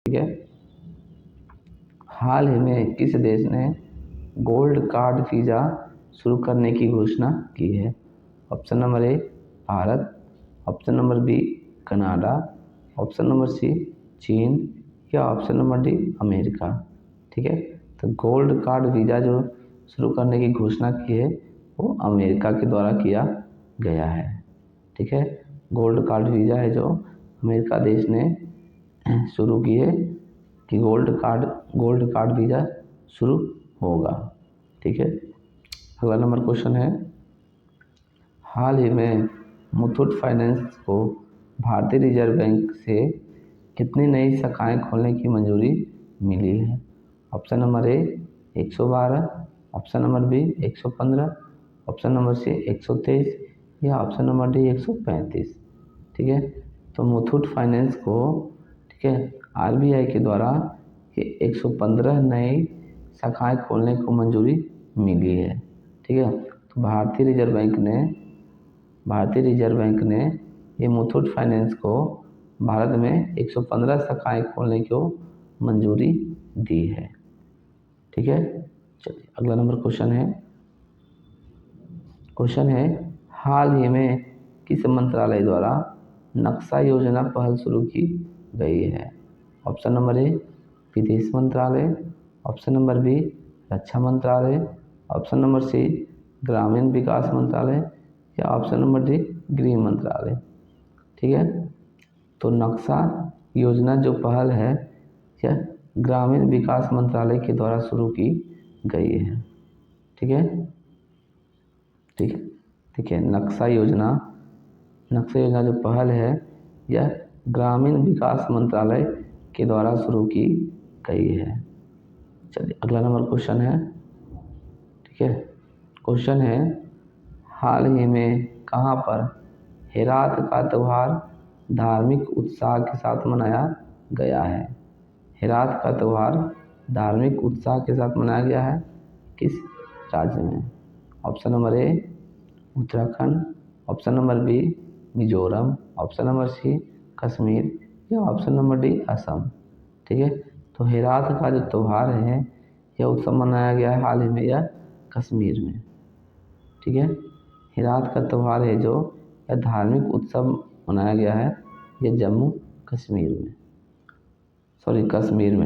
ठीक है। हाल ही में किस देश ने गोल्ड कार्ड वीज़ा शुरू करने की घोषणा की है? Option number A Bharat, option number B Canada, option number C चीन या ऑप्शन नंबर डी अमेरिका। ठीक है, तो गोल्ड कार्ड वीज़ा जो शुरू करने की घोषणा की है वो अमेरिका के द्वारा किया गया है। ठीक है, गोल्ड कार्ड वीज़ा है जो अमेरिका देश ने शुरू की है कि गोल्ड कार्ड वीज़ा शुरू होगा। ठीक है, अगला नंबर क्वेश्चन है, हाल ही में मुथूट फाइनेंस को भारतीय रिजर्व बैंक से कितनी नई शाखाएं खोलने की मंजूरी मिली है? Option number A 112, option number B 115, option number C 123 या ऑप्शन नंबर डी 135। ठीक है, तो मुथूट फाइनेंस को, ठीक है, आरबीआई के द्वारा ये 115 नई शाखाएं खोलने को मंजूरी मिली है। ठीक है, तो भारतीय रिजर्व बैंक ने ये मुथूट फाइनेंस को भारत में 115 शाखाएं खोलने को मंजूरी दी है। ठीक है, चलिए अगला नंबर क्वेश्चन है, हाल ही में किस मंत्रालय द्वारा नक्शा योजना पहल शुरू की गई है? ऑप्शन नंबर ए विदेश मंत्रालय, ऑप्शन नंबर बी रक्षा मंत्रालय, ऑप्शन नंबर सी ग्रामीण विकास मंत्रालय या ऑप्शन नंबर डी गृह मंत्रालय। ठीक है, तो नक्शा योजना जो पहल है यह ग्रामीण विकास मंत्रालय के द्वारा शुरू की गई है। ठीक है, ठीक है, नक्शा योजना जो पहल है यह ग्रामीण विकास मंत्रालय के द्वारा शुरू की गई है। चलिए अगला नंबर क्वेश्चन है, ठीक है, क्वेश्चन है, हाल ही में कहाँ पर हेरात का त्यौहार धार्मिक उत्साह के साथ मनाया गया है? हेरात का त्यौहार धार्मिक उत्साह के साथ मनाया गया है किस राज्य में? Option number A Uttarakhand, option number B Mizoram, option number C Kashmir या ऑप्शन नंबर डी असम। ठीक है, तो हेरात का जो त्यौहार है यह उत्सव मनाया गया है हाल ही में यह कश्मीर में। ठीक है, हेरात का त्यौहार है जो यह धार्मिक उत्सव मनाया गया है यह जम्मू कश्मीर में।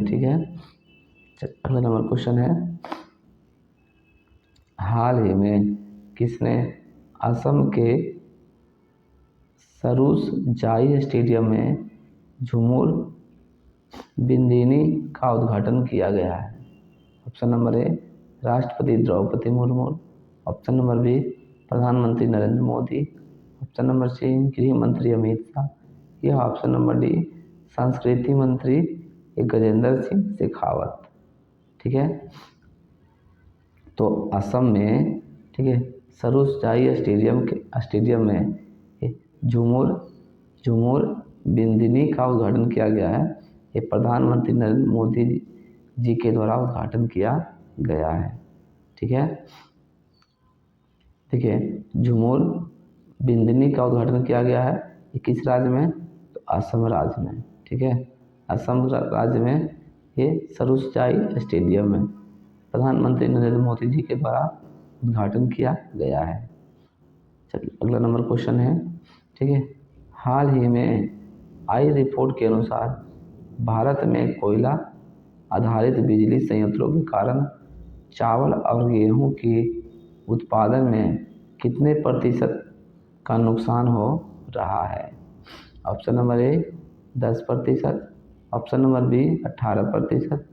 ठीक है, अगला नंबर क्वेश्चन है, हाल ही में किसने असम के सरूस जाई स्टेडियम में झूमुर बिंदिनी का उद्घाटन किया गया है? ऑप्शन नंबर ए राष्ट्रपति Droupadi Murmu, option number B प्रधानमंत्री Narendra Modi, option number C गृह मंत्री अमित शाह या ऑप्शन नंबर डी संस्कृति मंत्री गजेंद्र सिंह शेखावत। ठीक है, तो असम में, ठीक है, सरूस जाई स्टेडियम में झूमुर बिंदिनी का उद्घाटन किया गया है। ये प्रधानमंत्री नरेंद्र मोदी जी के द्वारा उद्घाटन किया गया है। ठीक है, देखिए झूमुर बिंदिनी का उद्घाटन किया गया है ये किस राज्य में? तो असम राज्य में। ठीक है, असम राज्य में ये सरूस जाई स्टेडियम में प्रधानमंत्री नरेंद्र मोदी जी के द्वारा उद्घाटन किया गया है। चलिए अगला नंबर क्वेश्चन है, ठीक है, हाल ही में आई रिपोर्ट के अनुसार भारत में कोयला आधारित बिजली संयंत्रों के कारण चावल और गेहूं के उत्पादन में कितने प्रतिशत का नुकसान हो रहा है? Option number A 10%, option number B 18%,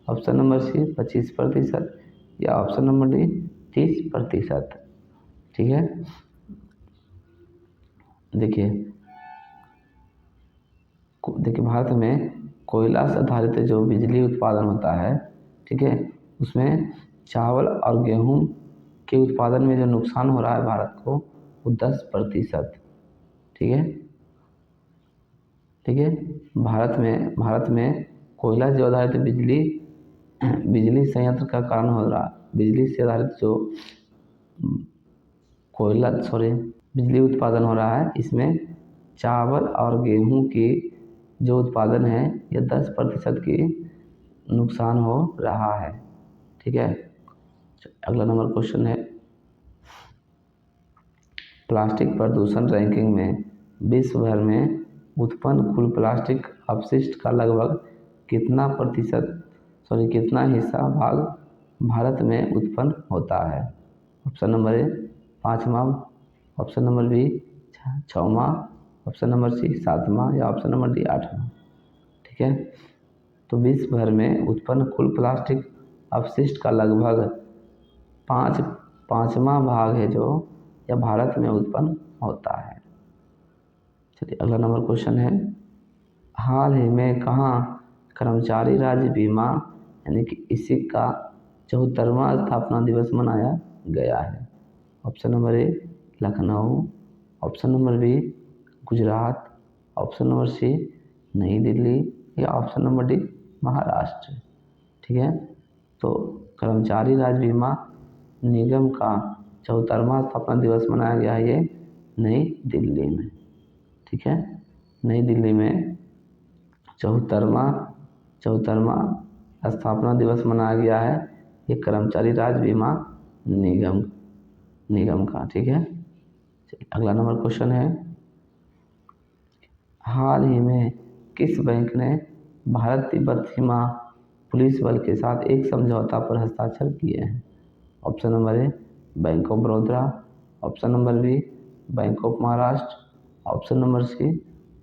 option number C 25% या ऑप्शन नंबर डी 30%। ठीक है, देखिए भारत में कोयला से आधारित जो बिजली उत्पादन होता है, ठीक है, उसमें चावल और गेहूं के उत्पादन में जो नुकसान हो रहा है भारत को वो 10%। ठीक है, भारत में कोयला से आधारित बिजली संयंत्र का कारण हो रहा, बिजली से आधारित जो बिजली उत्पादन हो रहा है इसमें चावल और गेहूं की जो उत्पादन है यह 10% की नुकसान हो रहा है। ठीक है, अगला नंबर क्वेश्चन है, प्लास्टिक प्रदूषण रैंकिंग में विश्व भर में उत्पन्न कुल प्लास्टिक अपशिष्ट का लगभग कितना हिस्सा भाग भारत में उत्पन्न होता है। ऑप्शन नंबर ए 5वां, ऑप्शन नंबर बी 6वां, ऑप्शन नंबर सी 7वां या ऑप्शन नंबर डी 8वां। ठीक है, तो विश्व भर में उत्पन्न कुल प्लास्टिक अपशिष्ट का लगभग 5वां भाग है जो यह भारत में उत्पन्न होता है। चलिए अगला नंबर क्वेश्चन है, हाल ही में कहाँ कर्मचारी राज्य बीमा यानी कि इसी का 74वां स्थापना दिवस मनाया गया है। Option number A Lucknow, option number B Gujarat, option number C New Delhi या ऑप्शन नंबर डी महाराष्ट्र। ठीक है, तो कर्मचारी राज्य बीमा निगम का 74वां स्थापना दिवस मनाया गया है ये नई दिल्ली में। ठीक है, नई दिल्ली में 74वां स्थापना दिवस मनाया गया है ये कर्मचारी राज्य बीमा निगम का। ठीक है, अगला नंबर क्वेश्चन है, हाल ही में किस बैंक ने भारत तिब्बत सीमा पुलिस बल के साथ एक समझौता पर हस्ताक्षर किए हैं। Option number A bank of Baroda, option number B bank of Maharashtra, option number C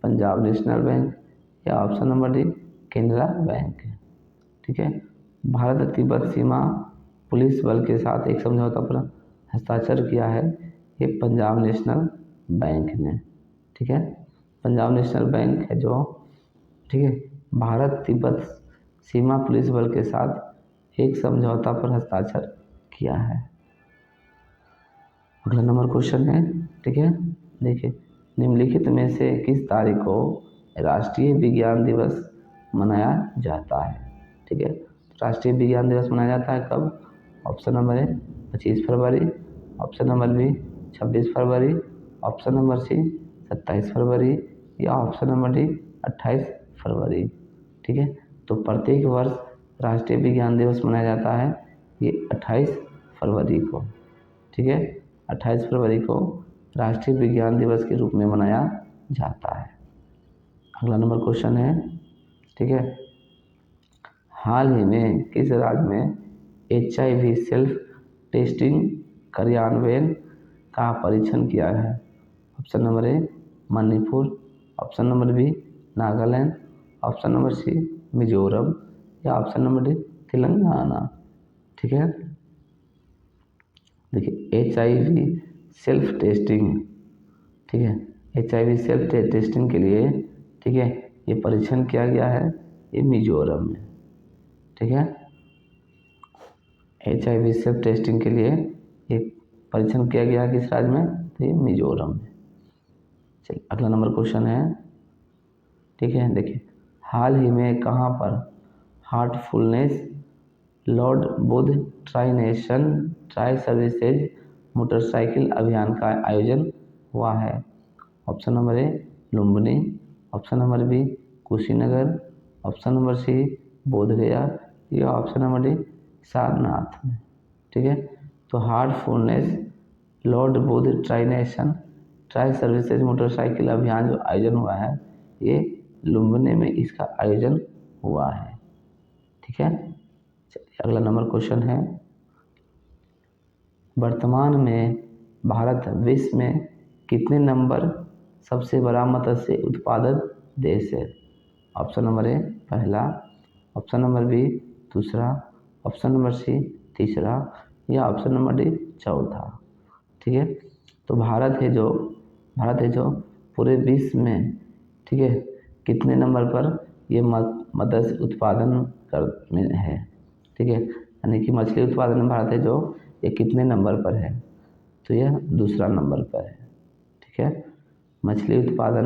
Punjab national bank या option number D Canara bank. ठीक है, भारत तिब्बत सीमा पुलिस बल के साथ एक समझौता पर हस्ताक्षर किया है ये पंजाब नेशनल बैंक ने। ठीक है, पंजाब नेशनल बैंक है जो, ठीक है, भारत तिब्बत सीमा पुलिस बल के साथ एक समझौता पर हस्ताक्षर किया है। अगला नंबर क्वेश्चन है, ठीक है, देखिए, निम्नलिखित में से किस तारीख को राष्ट्रीय विज्ञान दिवस मनाया जाता है। ठीक है, राष्ट्रीय विज्ञान दिवस मनाया जाता है कब। ऑप्शन नंबर ए 25 फरवरी, ऑप्शन नंबर बी 26 फरवरी, ऑप्शन नंबर सी 27 फरवरी या ऑप्शन नंबर डी 28 फरवरी। ठीक है, तो प्रत्येक वर्ष राष्ट्रीय विज्ञान दिवस मनाया जाता है ये 28 फरवरी को। ठीक है, 28 फरवरी को राष्ट्रीय विज्ञान दिवस के रूप में मनाया जाता है। अगला नंबर क्वेश्चन है, ठीक है, हाल ही में किस राज्य में HIV सेल्फ टेस्टिंग कार्यान्वयन का परीक्षण किया है। Option number A Manipur, option number B Nagaland, option number C Mizoram या ऑप्शन नंबर डी तेलंगाना। ठीक है, देखिए HIV सेल्फ टेस्टिंग, ठीक है, HIV सेल्फ टेस्टिंग के लिए, ठीक है, ये परीक्षण किया गया है ये मिजोरम में। ठीक है, HIV सेल्फ टेस्टिंग के लिए ये परीक्षण किया गया किस राज्य में, तो ये मिजोरम में। चलिए अगला नंबर क्वेश्चन है, ठीक है, देखिए, हाल ही में कहाँ पर heartfulness Lord Buddha tri services motorcycle अभियान का आयोजन हुआ है। Option number A Lumbini, option number B Kushinagar, option number C Bodhgaya या ऑप्शन नंबर डी सारनाथ में। ठीक है, तो heartfulness Lord Buddha tri services motorcycle अभियान जो आयोजन हुआ है ये लुम्बिनी में इसका आयोजन हुआ है। ठीक है, चलिए अगला नंबर क्वेश्चन है, वर्तमान में भारत विश्व में कितने नंबर सबसे बड़ा मत्स्य उत्पादक देश है। ऑप्शन नंबर ए पहला, ऑप्शन नंबर बी दूसरा, ऑप्शन नंबर सी तीसरा या ऑप्शन नंबर डी चौथा। ठीक है, तो भारत है जो पूरे विश्व में, ठीक है, कितने नंबर पर ये मत्स्य उत्पादन कर में है। ठीक है, यानी कि मछली उत्पादन में भारत है जो ये कितने नंबर पर है, तो यह दूसरा नंबर पर है। ठीक है, मछली उत्पादन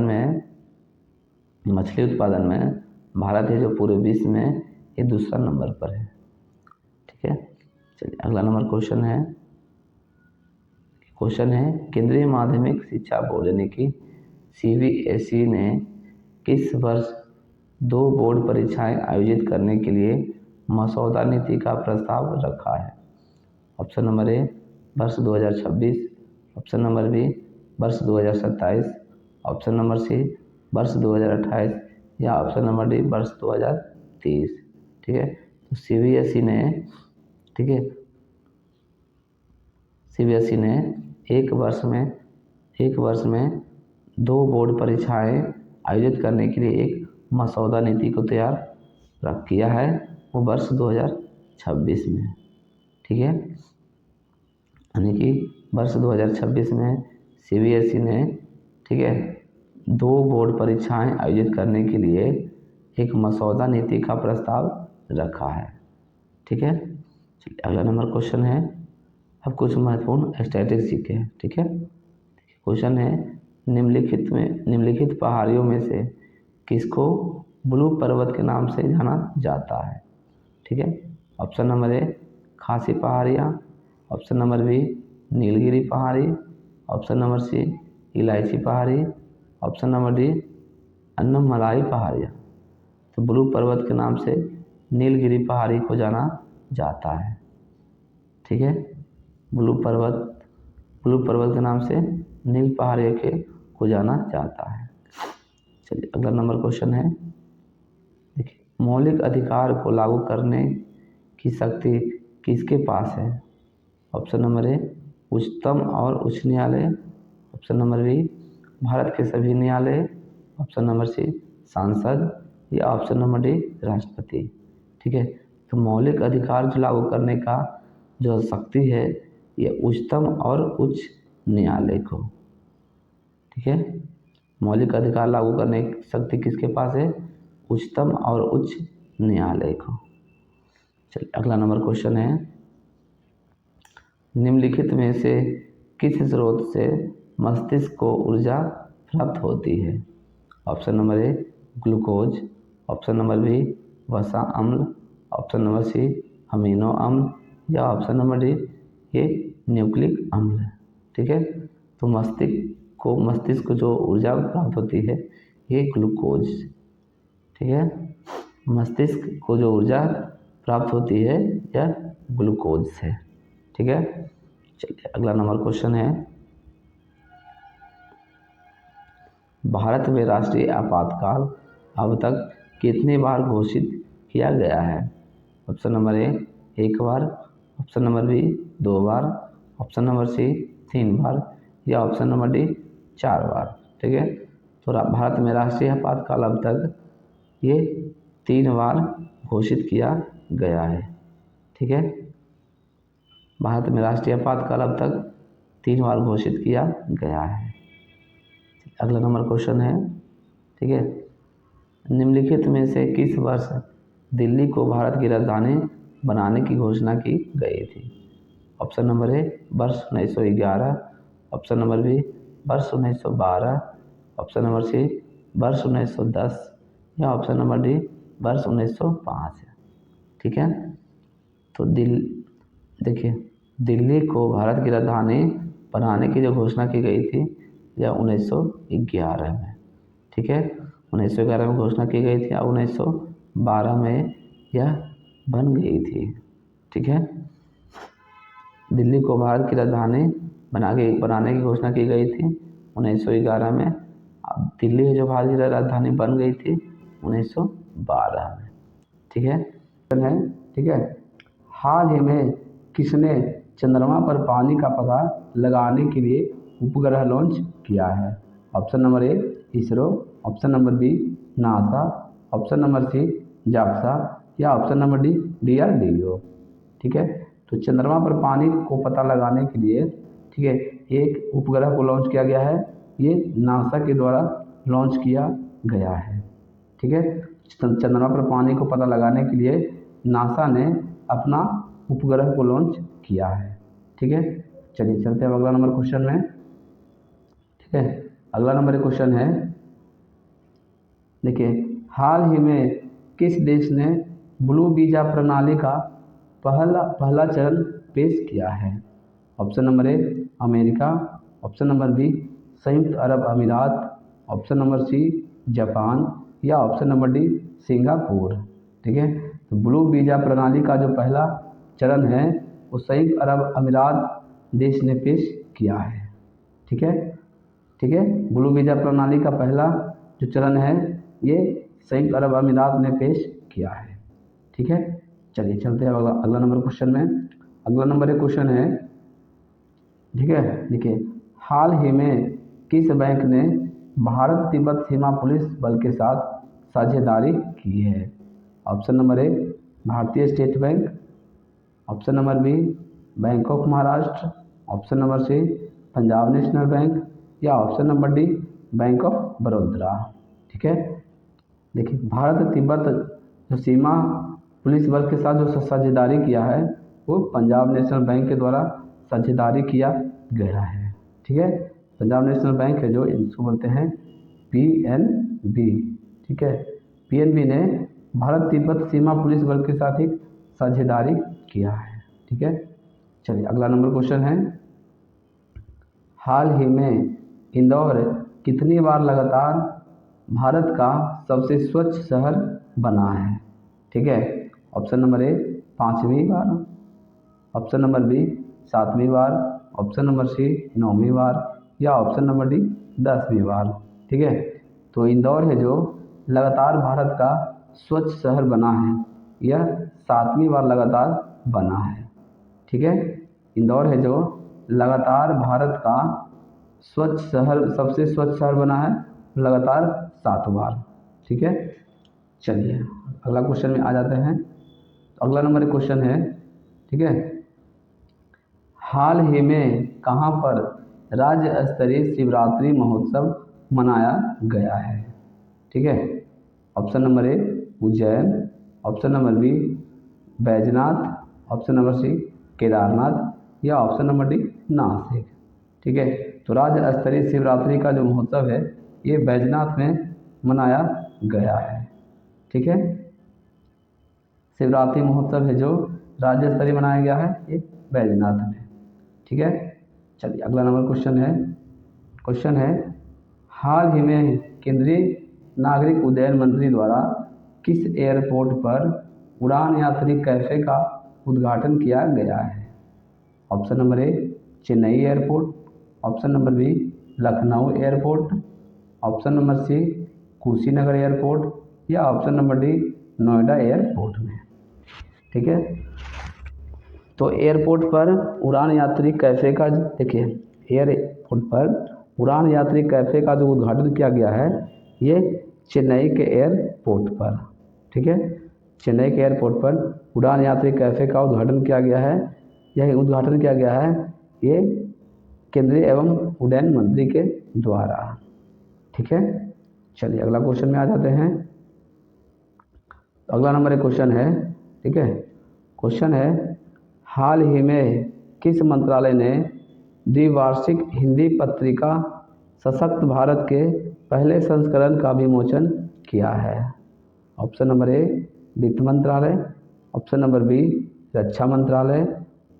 में भारत है जो पूरे विश्व में ये दूसरा नंबर पर है। ठीक है, चलिए अगला नंबर क्वेश्चन है केंद्रीय माध्यमिक शिक्षा बोर्ड यानी कि CBSE ने किस वर्ष 2 बोर्ड परीक्षाएं आयोजित करने के लिए मसौदा नीति का प्रस्ताव रखा है? ऑप्शन नंबर ए वर्ष 2026, ऑप्शन नंबर बी वर्ष 2027, ऑप्शन नंबर सी वर्ष 2028 या ऑप्शन नंबर डी वर्ष 2030। ठीक है, तो सीबीएसई ने, ठीक है, सीबीएसई ने एक वर्ष में 2 बोर्ड परीक्षाएं आयोजित करने के लिए एक मसौदा नीति को तैयार किया है, वो वर्ष 2026 में। ठीक है, यानी कि वर्ष 2026 में सीबीएसई ने, ठीक है, 2 बोर्ड परीक्षाएं आयोजित करने के लिए एक मसौदा नीति का प्रस्ताव रखा है। ठीक है, चलिए अगला नंबर क्वेश्चन है, अब कुछ महत्वपूर्ण स्टैटिस्टिक्स है। ठीक है, क्वेश्चन है, निम्नलिखित पहाड़ियों में से किसको ब्लू पर्वत के नाम से जाना जाता है? ठीक है, ऑप्शन नंबर ए खासी पहाड़ियाँ, ऑप्शन नंबर बी नीलगिरी पहाड़ी, ऑप्शन नंबर सी इलायची पहाड़ी, ऑप्शन नंबर डी अन्नमलाई पहाड़ियाँ। तो ब्लू पर्वत के नाम से नीलगिरी पहाड़ी को जाना जाता है। ठीक है, ब्लू पर्वत के नाम से नील पहाड़ी को जाना जाता है। चलिए अगला नंबर क्वेश्चन है, देखिए, मौलिक अधिकार को लागू करने की शक्ति किसके पास है? ऑप्शन नंबर ए उच्चतम और उच्च न्यायालय, ऑप्शन नंबर बी भारत के सभी न्यायालय, ऑप्शन नंबर सी सांसद या ऑप्शन नंबर डी राष्ट्रपति। ठीक है, तो मौलिक अधिकार जो लागू करने का जो शक्ति है ये उच्चतम और उच्च न्यायालय को। ठीक है, मौलिक अधिकार लागू करने की शक्ति किसके पास है? उच्चतम और उच्च न्यायालय को। चलिए अगला नंबर क्वेश्चन है, निम्नलिखित में से किस स्रोत से मस्तिष्क को ऊर्जा प्राप्त होती है? Option number A glucose, option number B वसा अम्ल, ऑप्शन नंबर सी अमीनो अम्ल या ऑप्शन नंबर डी ये न्यूक्लिक अम्ल है। ठीक है, तो मस्तिष्क को जो ऊर्जा प्राप्त होती है ये ग्लूकोज। ठीक है, मस्तिष्क को जो ऊर्जा प्राप्त होती है यह ग्लूकोज से। ठीक है, चलिए अगला नंबर क्वेश्चन है, भारत में राष्ट्रीय आपातकाल अब तक कितनी बार घोषित किया गया है? ऑप्शन नंबर ए 1 बार, ऑप्शन नंबर बी 2 बार, ऑप्शन नंबर सी 3 बार या ऑप्शन नंबर डी 4 बार। ठीक है, तो भारत में राष्ट्रीय आपातकाल अब तक ये 3 बार घोषित किया गया है। ठीक है, भारत में राष्ट्रीय आपातकाल अब तक 3 बार घोषित किया गया है। अगला नंबर क्वेश्चन है, ठीक है, निम्नलिखित में से किस वर्ष दिल्ली को भारत की राजधानी बनाने की घोषणा की गई थी? ऑप्शन नंबर ए वर्ष 1911, ऑप्शन नंबर बी वर्ष 1912, ऑप्शन नंबर सी वर्ष 1910 या ऑप्शन नंबर डी वर्ष 1905 है। ठीक है, तो देखिए, दिल्ली को भारत की राजधानी बनाने की जो घोषणा की गई थी यह 1911 में। ठीक है, 1911 में घोषणा की गई थी और 1912 में यह बन गई थी। ठीक है, दिल्ली को भारत की राजधानी बनाने की घोषणा की गई थी 1911 में। अब दिल्ली जो भारत की राजधानी बन गई थी 1912 में। ठीक है, ठीक है, हाल ही में किसने चंद्रमा पर पानी का पता लगाने के लिए उपग्रह लॉन्च किया है? Option number A ISRO, option number B NASA, option number C JAXA या ऑप्शन नंबर डी DRDO। ठीक है, तो चंद्रमा पर पानी को पता लगाने के लिए, ठीक है, एक उपग्रह को लॉन्च किया गया है, ये नासा के द्वारा लॉन्च किया गया है। ठीक है, चंद्रमा पर पानी को पता लगाने के लिए नासा ने अपना उपग्रह को लॉन्च किया है। ठीक है, चलिए चलते हैं अगला नंबर क्वेश्चन में। ठीक है, अगला नंबर क्वेश्चन है, देखिए, हाल ही में किस देश ने ब्लू वीजा प्रणाली का पहला चरण पेश किया है? Option number A America, option number B संयुक्त अरब अमीरात, ऑप्शन नंबर सी जापान या ऑप्शन नंबर डी सिंगापुर। ठीक है, तो ब्लू वीज़ा प्रणाली का जो पहला चरण है वो संयुक्त अरब अमीरात देश ने पेश किया है। ठीक है, ठीक है, ब्लू वीज़ा प्रणाली का पहला जो चरण है ये संयुक्त अरब अमीरात ने पेश किया है। ठीक है, चलिए चलते हैं अगला नंबर क्वेश्चन में। अगला नंबर एक क्वेश्चन है, ठीक है, देखिए, हाल ही में किस बैंक ने भारत तिब्बत सीमा पुलिस बल के साथ साझेदारी की है? Option number A Bharatiya state bank, option number B bank of Maharashtra, option number C Punjab national bank, या option number D bank of Baroda. ठीक है, देखिए, भारत तिब्बत जो सीमा पुलिस बल के साथ जो साझेदारी किया है वो पंजाब नेशनल बैंक के द्वारा साझेदारी किया गया है। ठीक है, पंजाब नेशनल बैंक है जो इसको बोलते हैं PNB। ठीक है, PNB ने भारत तिब्बत सीमा पुलिस बल के साथ एक साझेदारी किया है। ठीक है, चलिए अगला नंबर क्वेश्चन है, हाल ही में इंदौर कितनी बार लगातार भारत का सबसे स्वच्छ शहर बना है? ठीक है, ऑप्शन नंबर ए 5वीं बार, ऑप्शन नंबर बी 7वीं बार, ऑप्शन नंबर सी 9वीं बार, या ऑप्शन नंबर डी 10वीं बार। ठीक है, तो इंदौर है जो लगातार भारत का स्वच्छ शहर बना है, यह 7वीं बार लगातार बना है। ठीक है, इंदौर है जो लगातार भारत का स्वच्छ शहर, सबसे स्वच्छ शहर बना है लगातार 7 बार। ठीक है, चलिए अगला क्वेश्चन में आ जाते हैं। तो अगला नंबर एक क्वेश्चन है, ठीक है, हाल ही में कहाँ पर राज्य स्तरीय शिवरात्रि महोत्सव मनाया गया है? ठीक है, option number A Ujjain, option number B Baijnath, option number C Kedarnath, या ऑप्शन नंबर डी नासिक। ठीक है, तो राज्य स्तरीय शिवरात्रि का जो महोत्सव है ये बैजनाथ में मनाया गया है। ठीक है, शिवरात्रि महोत्सव है जो राज्य स्तरीय मनाया गया है ये बैजनाथ में। ठीक है, चलिए अगला नंबर क्वेश्चन है, हाल ही में केंद्रीय नागरिक उड्डयन मंत्री द्वारा किस एयरपोर्ट पर उड़ान यात्री कैफ़े का उद्घाटन किया गया है? Option number A Chennai airport, option number B Lucknow airport, option number C Kushinagar airport, या option number D Noida airport में। ठीक है, तो एयरपोर्ट पर उड़ान यात्री कैफ़े का, देखिए, एयरपोर्ट पर उड़ान यात्री कैफ़े का जो उद्घाटन किया गया है ये चेन्नई के एयरपोर्ट पर। ठीक है, चेन्नई के एयरपोर्ट पर उड़ान यात्री कैफ़े का उद्घाटन किया गया है। यह उद्घाटन किया गया है ये केंद्रीय एवं उड्डयन मंत्री के द्वारा। ठीक है, चलिए अगला क्वेश्चन में आ जाते हैं। तो अगला नंबर एक क्वेश्चन है, ठीक है, क्वेश्चन है, हाल ही में किस मंत्रालय ने द्विवार्षिक हिंदी पत्रिका सशक्त भारत के पहले संस्करण का विमोचन किया है? ऑप्शन नंबर ए वित्त मंत्रालय, ऑप्शन नंबर बी रक्षा मंत्रालय,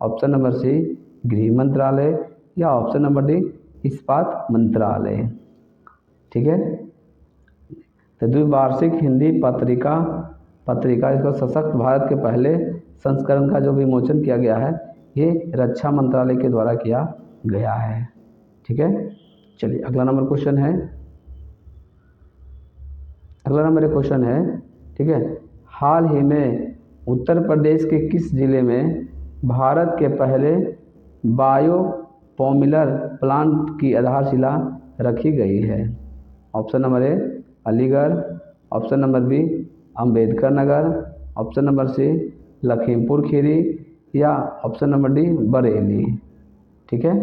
ऑप्शन नंबर सी गृह मंत्रालय, या ऑप्शन नंबर डी इस्पात मंत्रालय। ठीक है, तो द्विवार्षिक हिंदी पत्रिका इसको सशक्त भारत के पहले संस्करण का जो विमोचन किया गया है ये रक्षा मंत्रालय के द्वारा किया गया है। ठीक है, चलिए अगला नंबर क्वेश्चन है, अगला नंबर एक क्वेश्चन है, ठीक है, हाल ही में उत्तर प्रदेश के किस जिले में भारत के पहले बायोपॉपुलर प्लांट की आधारशिला रखी गई है? Option number A Aligarh, option number B Ambedkar Nagar, option number C Lakhimpur Kheri, या ऑप्शन नंबर डी बरेली। ठीक है,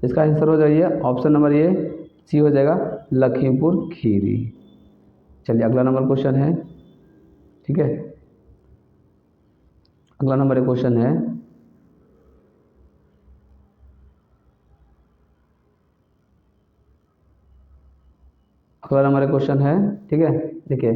इसका आंसर हो जाइए ऑप्शन नंबर ए सी हो जाएगा लखीमपुर खीरी। चलिए अगला नंबर क्वेश्चन है, ठीक है, अगला नंबर एक क्वेश्चन है, अगला नंबर एक क्वेश्चन है, ठीक है, देखिए,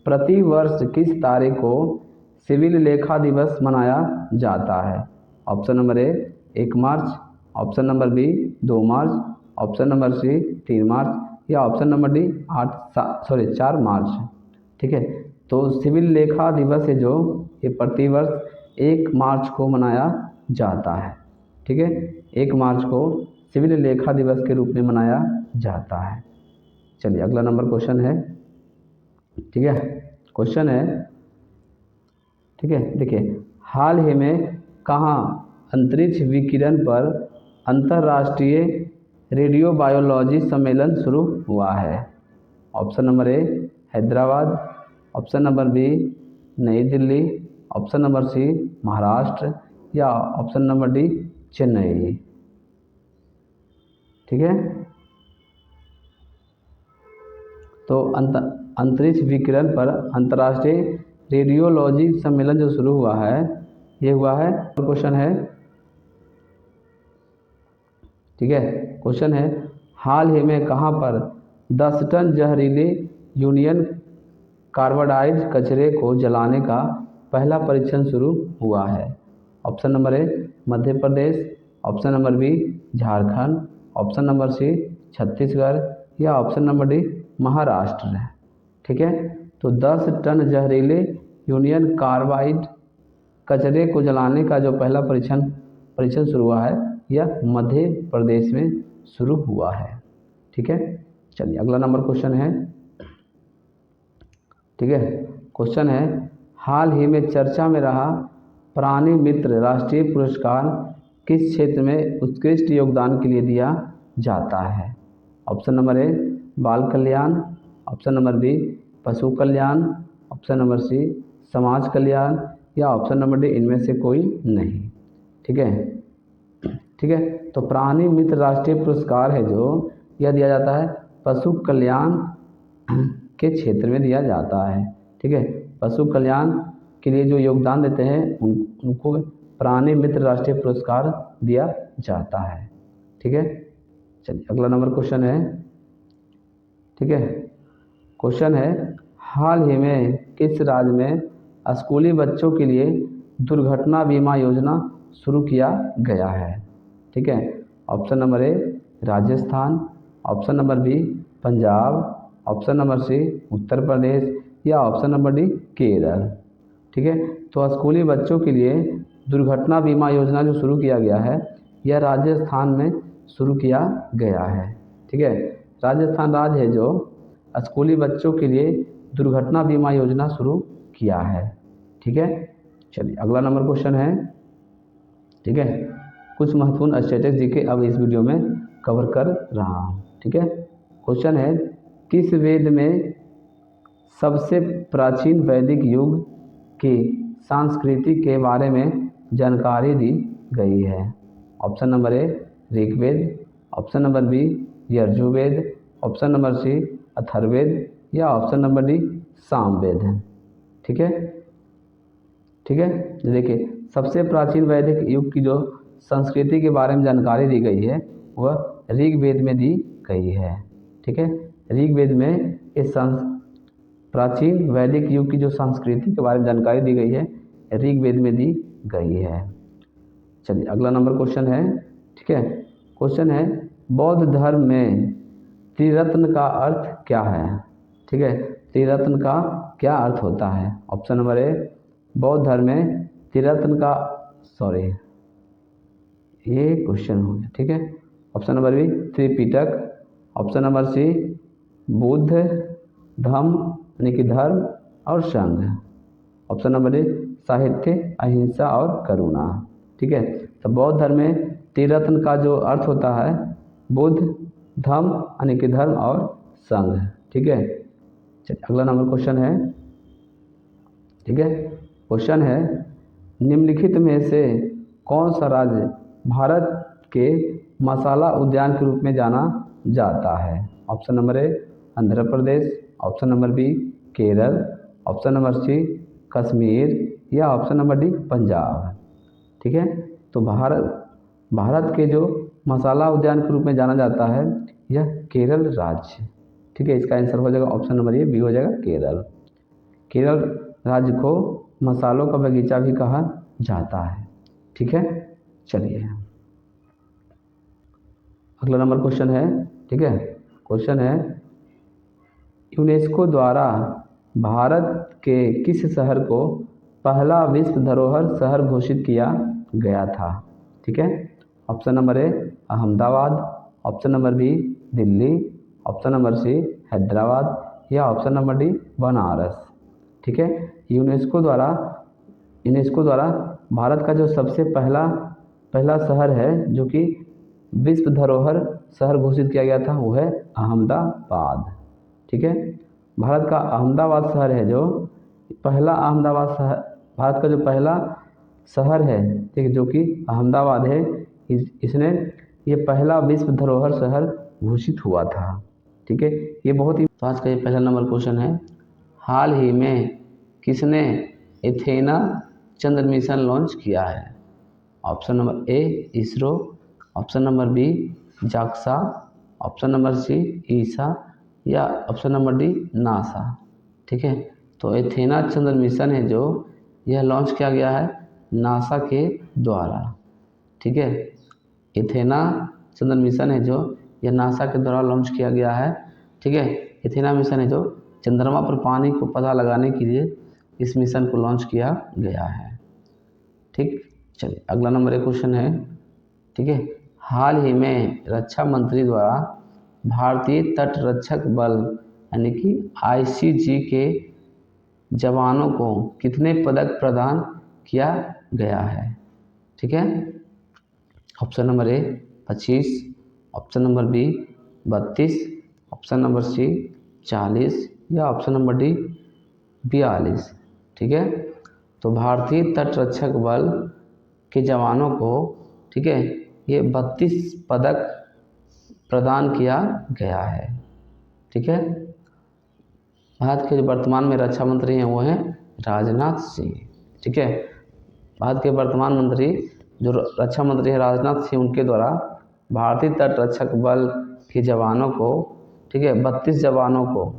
प्रति वर्ष किस तारीख को सिविल लेखा दिवस मनाया जाता है? Option number A 1 March, option number B 2 March, option number C 3 March, या ऑप्शन नंबर डी 4 मार्च। ठीक है, तो सिविल लेखा दिवस है जो ये प्रतिवर्ष 1 मार्च को मनाया जाता है। ठीक है, 1 मार्च को सिविल लेखा दिवस के रूप में मनाया जाता है। चलिए अगला नंबर क्वेश्चन है। ठीक है, क्वेश्चन है, ठीक है, देखिए हाल ही में कहाँ अंतरिक्ष विकिरण पर अंतर्राष्ट्रीय रेडियो बायोलॉजी सम्मेलन शुरू हुआ है? Option number A Hyderabad, option number B New Delhi, option number C Maharashtra या ऑप्शन नंबर डी चेन्नई। ठीक है, तो अंतरिक्ष विकिरण पर अंतर्राष्ट्रीय रेडियोलॉजी सम्मेलन जो शुरू हुआ है ये हुआ है, क्वेश्चन है। ठीक है, क्वेश्चन है हाल ही में कहाँ पर 10 टन जहरीले यूनियन कार्बाइड कचरे को जलाने का पहला परीक्षण शुरू हुआ है? Option number A Madhya Pradesh, option number B Jharkhand, option number C Chhattisgarh या ऑप्शन नंबर डी महाराष्ट्र है। ठीक है, तो 10 टन जहरीले यूनियन कार्बाइड कचरे को जलाने का जो पहला परीक्षण शुरू हुआ है यह मध्य प्रदेश में शुरू हुआ है। ठीक है, चलिए अगला नंबर क्वेश्चन है। ठीक है, क्वेश्चन है हाल ही में चर्चा में रहा प्राणी मित्र राष्ट्रीय पुरस्कार किस क्षेत्र में उत्कृष्ट योगदान के लिए दिया जाता है? ऑप्शन नंबर ए बाल कल्याण, ऑप्शन नंबर बी पशु कल्याण, ऑप्शन नंबर सी समाज कल्याण या ऑप्शन नंबर डी इनमें से कोई नहीं। ठीक है, ठीक है, तो प्राणी मित्र राष्ट्रीय पुरस्कार है जो यह दिया जाता है पशु कल्याण के क्षेत्र में दिया जाता है। ठीक है, पशु कल्याण के लिए जो योगदान देते हैं उनको प्राणी मित्र राष्ट्रीय पुरस्कार दिया जाता है। ठीक है, चलिए अगला नंबर क्वेश्चन है। ठीक है, क्वेश्चन है हाल ही में किस राज्य में स्कूली बच्चों के लिए दुर्घटना बीमा योजना शुरू किया गया है? ठीक है, option number A Rajasthan, option number B Punjab, option number C Uttar Pradesh या ऑप्शन नंबर डी केरल। ठीक है, तो स्कूली बच्चों के लिए दुर्घटना बीमा योजना जो शुरू किया गया है यह राजस्थान में शुरू किया गया है। ठीक है, राजस्थान राज्य है जो स्कूली बच्चों के लिए दुर्घटना बीमा योजना शुरू किया है। ठीक है, चलिए अगला नंबर क्वेश्चन है। ठीक है, कुछ महत्वपूर्ण स्टेटस जीके अब इस वीडियो में कवर कर रहा हूँ। ठीक है, क्वेश्चन है किस वेद में सबसे प्राचीन वैदिक युग की संस्कृति के बारे में जानकारी दी गई है? Option number A Rigveda, option number B Yajurveda, option number C Atharvaveda या ऑप्शन नंबर डी सामवेद है। ठीक है, ठीक है, देखिए सबसे प्राचीन वैदिक युग की जो संस्कृति के बारे में जानकारी दी गई है वह ऋग्वेद में दी गई है। ठीक है, ऋग्वेद में इस प्राचीन वैदिक युग की जो संस्कृति के बारे में जानकारी दी गई है ऋग्वेद में दी गई है। चलिए अगला नंबर क्वेश्चन है। ठीक है, क्वेश्चन है बौद्ध धर्म में त्रिरत्न का अर्थ क्या है? ठीक है, त्रिरत्न का क्या अर्थ होता है? ऑप्शन नंबर ए बौद्ध धर्म में त्रिरत्न का ये क्वेश्चन हो गया। ठीक है, option number B Tripitaka, option number C Buddha Dhamma यानी कि धर्म और संघ, ऑप्शन नंबर डी साहित्य अहिंसा और करुणा। ठीक है, तो बौद्ध धर्म में त्रिरत्न का जो अर्थ होता है बुद्ध धम्म यानी कि धर्म और संघ। ठीक है, चलिए अगला नंबर क्वेश्चन है। ठीक है, क्वेश्चन है निम्नलिखित में से कौन सा राज्य भारत के मसाला उद्यान के रूप में जाना जाता है? Option number A Andhra Pradesh, option number B Kerala, option number C Kashmir या ऑप्शन नंबर डी पंजाब। ठीक है, तो भारत के जो मसाला उद्यान के रूप में जाना जाता है यह केरल राज्य। ठीक है, इसका आंसर हो जाएगा ऑप्शन नंबर ए बी हो जाएगा केरल। केरल राज्य को मसालों का बगीचा भी कहा जाता है। ठीक है, चलिए अगला नंबर क्वेश्चन है। ठीक है, क्वेश्चन है यूनेस्को द्वारा भारत के किस शहर को पहला विश्व धरोहर शहर घोषित किया गया था? ठीक है, option number A Ahmedabad, option number B Delhi, option number C Hyderabad या ऑप्शन नंबर डी बनारस। ठीक है, यूनेस्को द्वारा भारत का जो सबसे पहला शहर है जो कि विश्व धरोहर शहर घोषित किया गया था वो है अहमदाबाद। ठीक है, भारत का अहमदाबाद शहर है जो पहला अहमदाबाद शहर, भारत का जो पहला शहर है, ठीक है, जो कि अहमदाबाद है, इसने ये पहला विश्व धरोहर शहर घोषित हुआ था। ठीक है, ये बहुत ही तो आज का ये पहला नंबर क्वेश्चन है, हाल ही में किसने एथेना चंद्र मिशन लॉन्च किया है? Option number A ISRO, option number B JAXA, option number C ESA या ऑप्शन नंबर डी नासा। ठीक है, तो एथेना चंद्र मिशन है जो यह लॉन्च किया गया है नासा के द्वारा। ठीक है, एथेना चंद्र मिशन है जो यह नासा के द्वारा लॉन्च किया गया है। ठीक है, एथेना मिशन है जो चंद्रमा पर पानी को पता लगाने के लिए इस मिशन को लॉन्च किया गया है। ठीक, चलिए अगला नंबर एक क्वेश्चन है। ठीक है, हाल ही में रक्षा मंत्री द्वारा भारतीय तटरक्षक बल यानी कि आईसीजी के जवानों को कितने पदक प्रदान किया गया है? ठीक है, option number A 25, option number B 32, option number C 40 या ऑप्शन नंबर डी 42। ठीक है, तो भारतीय तटरक्षक बल के जवानों को, ठीक है, ये 32 पदक प्रदान किया गया है। ठीक है, भारत के जो वर्तमान में रक्षा मंत्री हैं वो हैं राजनाथ सिंह। ठीक है, भारत के वर्तमान मंत्री जो रक्षा मंत्री हैं राजनाथ सिंह, उनके द्वारा भारतीय तटरक्षक बल के जवानों को, ठीक है, 32 जवानों को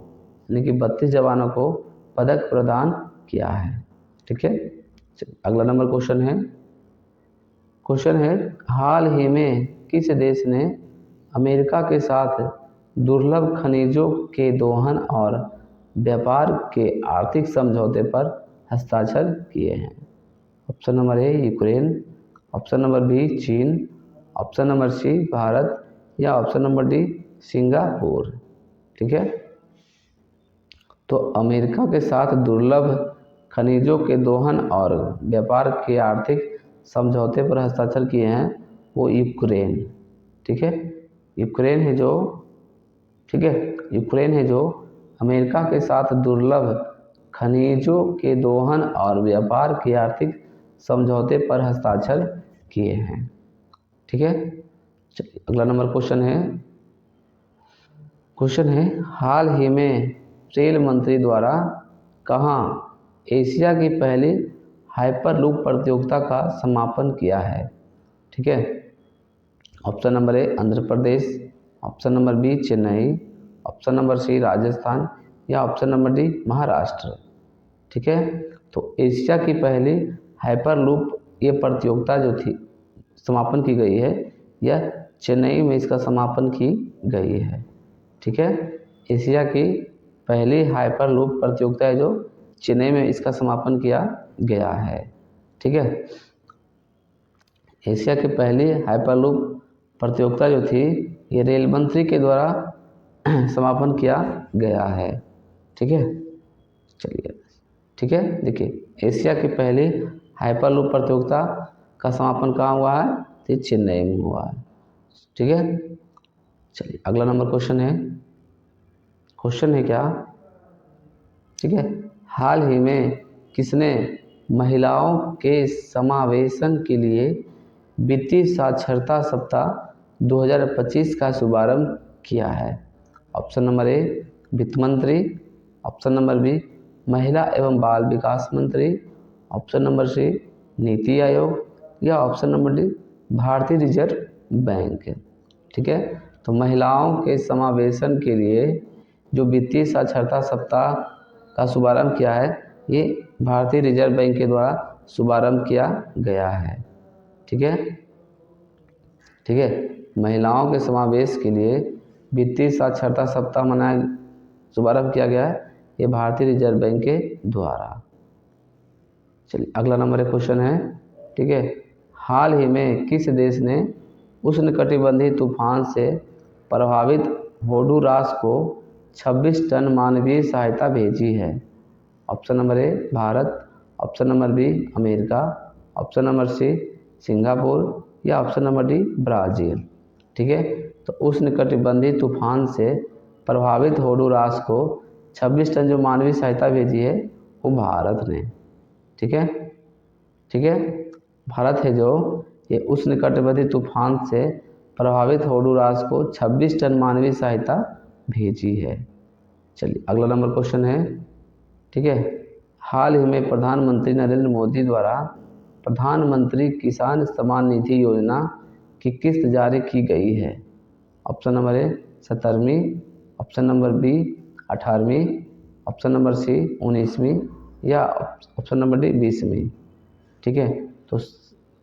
यानी कि 32 जवानों को पदक प्रदान किया है। ठीक है, अगला नंबर क्वेश्चन है हाल ही में किस देश ने अमेरिका के साथ दुर्लभ खनिजों के दोहन और व्यापार के आर्थिक समझौते पर हस्ताक्षर किए हैं? Option number A Ukraine, option number B चीन, ऑप्शन नंबर सी भारत या ऑप्शन नंबर डी सिंगापुर। ठीक है, तो अमेरिका के साथ दुर्लभ खनिजों के दोहन और व्यापार के आर्थिक समझौते पर हस्ताक्षर किए हैं वो यूक्रेन। ठीक है, यूक्रेन है जो, ठीक है, यूक्रेन है जो अमेरिका के साथ दुर्लभ खनिजों के दोहन और व्यापार के आर्थिक समझौते पर हस्ताक्षर किए हैं। ठीक है, अगला नंबर क्वेश्चन है हाल ही में रेल मंत्री द्वारा कहाँ एशिया की पहली हाइपरलूप प्रतियोगिता का समापन किया है? ठीक है, option number A Andhra Pradesh, option number B Chennai, option number C Rajasthan या ऑप्शन नंबर डी महाराष्ट्र। ठीक है, तो एशिया की पहली हाइपरलूप ये प्रतियोगिता जो थी समापन की गई है, यह चेन्नई में इसका समापन की गई है। ठीक है, एशिया की पहली हाइपरलूप प्रतियोगिता है जो चेन्नई में इसका समापन किया गया है। ठीक है, एशिया की पहली हाइपरलूप प्रतियोगिता जो थी ये रेल मंत्री के द्वारा समापन किया गया है। ठीक है, चलिए, ठीक है, देखिए एशिया की पहली हाइपरलूप प्रतियोगिता का समापन कहाँ हुआ है? तो चेन्नई में हुआ है। ठीक है, चलिए अगला नंबर क्वेश्चन है क्या? ठीक है, हाल ही में किसने महिलाओं के समावेशन के लिए वित्तीय साक्षरता सप्ताह 2025 का शुभारंभ किया है? ऑप्शन नंबर ए वित्त मंत्री, ऑप्शन नंबर बी महिला एवं बाल विकास मंत्री, ऑप्शन नंबर सी नीति आयोग या ऑप्शन नंबर डी भारतीय रिजर्व बैंक। ठीक है, तो महिलाओं के समावेशन के लिए जो वित्तीय साक्षरता सप्ताह का शुभारंभ किया है ये भारतीय रिजर्व बैंक के द्वारा शुभारंभ किया गया है। ठीक है, महिलाओं के समावेश के लिए वित्तीय साक्षरता सप्ताह शुभारंभ किया गया है? ये भारतीय रिजर्व बैंक के द्वारा। चलिए अगला नंबर एक क्वेश्चन है, ठीक है। हाल ही में किस देश ने उष्णकटिबंधीय तूफान से प्रभावित होंडुरास को 26 टन मानवीय सहायता भेजी है? Option number A Bharat, option number B America, option number C Singapore या ऑप्शन नंबर डी ब्राज़ील। ठीक है, तो उष्णकटिबंधीय तूफान से प्रभावित होंडुरास को 26 टन जो मानवीय सहायता भेजी है वो भारत ने। ठीक है, ठीक है, भारत है जो ये उष्णकटिबंधीय तूफान से प्रभावित होंडुरास को 26 टन मानवीय सहायता भेजी है। चलिए अगला नंबर क्वेश्चन है, ठीक है। हाल ही में प्रधानमंत्री नरेंद्र मोदी द्वारा प्रधानमंत्री किसान सम्मान निधि योजना की किस्त जारी की गई है? ऑप्शन नंबर ए 17वीं, ऑप्शन नंबर बी 18वीं, ऑप्शन नंबर सी 19वीं या ऑप्शन नंबर डी 20वीं। ठीक है, तो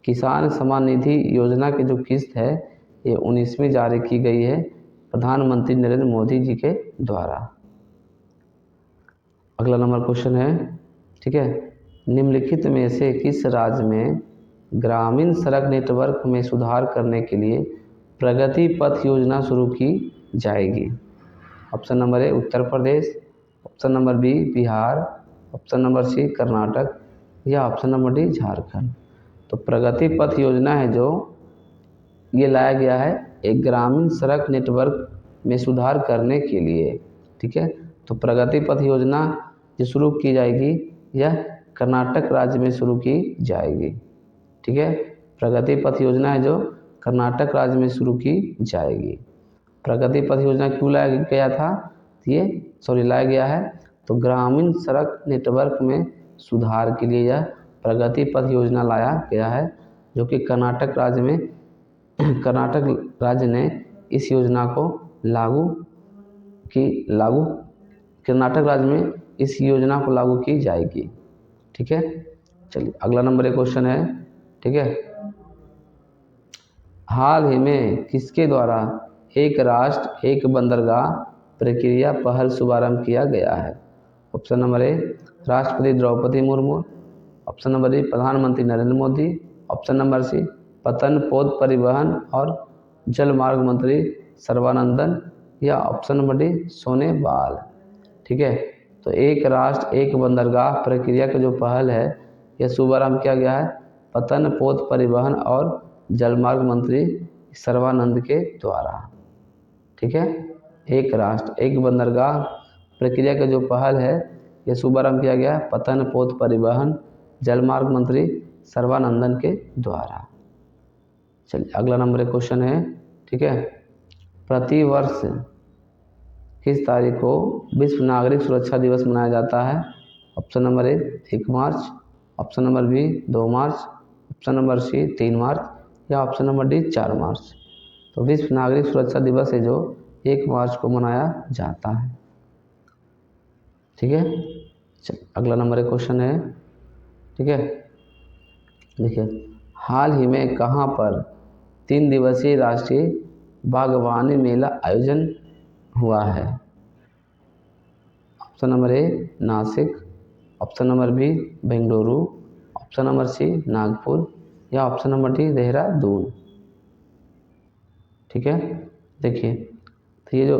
किसान सम्मान निधि योजना की जो किस्त है ये 19वीं जारी की गई है प्रधानमंत्री नरेंद्र मोदी जी के द्वारा। अगला नंबर क्वेश्चन है, ठीक है। निम्नलिखित में से किस राज्य में ग्रामीण सड़क नेटवर्क में सुधार करने के लिए प्रगति पथ योजना शुरू की जाएगी? Option number A Uttar Pradesh, option number B Bihar, option number C Karnataka या ऑप्शन नंबर डी झारखंड। तो प्रगति पथ योजना है जो ये लाया गया है एक ग्रामीण सड़क नेटवर्क में सुधार करने के लिए। ठीक है, तो प्रगति पथ योजना जो शुरू की जाएगी यह कर्नाटक राज्य में शुरू की जाएगी। ठीक है, प्रगति पथ योजना है जो कर्नाटक राज्य में शुरू की जाएगी। प्रगति पथ योजना क्यों लाया गया था? लाया गया है तो ग्रामीण सड़क नेटवर्क में सुधार के लिए यह प्रगति पथ योजना लाया गया है, जो कि कर्नाटक राज्य ने इस योजना को कर्नाटक राज्य में इस योजना को लागू की जाएगी। ठीक है, चलिए अगला नंबर एक क्वेश्चन है, ठीक है। हाल ही में किसके द्वारा एक राष्ट्र एक बंदरगाह प्रक्रिया पहल शुभारंभ किया गया है? ऑप्शन नंबर ए राष्ट्रपति Droupadi Murmu, option number B प्रधानमंत्री Narendra Modi, option number C पतन पोत परिवहन और जल मार्ग मंत्री सर्बानंदन या ऑप्शन नंबर डी सोनेवाल। ठीक है, तो एक राष्ट्र एक बंदरगाह प्रक्रिया का जो पहल है यह शुभारंभ किया गया है पतन पोत परिवहन और जलमार्ग मंत्री सर्बानंद के द्वारा। ठीक है, एक राष्ट्र एक बंदरगाह प्रक्रिया का जो पहल है यह शुभारंभ किया गया पतन पोत परिवहन जलमार्ग मंत्री सर्बानंदन के द्वारा। चलिए अगला नंबर एक क्वेश्चन है, ठीक है। प्रति वर्ष किस तारीख को विश्व नागरिक सुरक्षा दिवस मनाया जाता है? Option number A 1 March, option number B 2 March, option number C 3 March या ऑप्शन नंबर डी 4 मार्च। तो विश्व नागरिक सुरक्षा दिवस है जो 1 मार्च को मनाया जाता है। ठीक है, चलिए अगला नंबर एक क्वेश्चन है, ठीक है। देखिए हाल ही में कहाँ पर 3 दिवसीय राष्ट्रीय बागवानी मेला आयोजन हुआ है? Option number A Nashik, option number B Bengaluru, option number C Nagpur या ऑप्शन नंबर डी देहरादून। ठीक है, देखिए तो ये जो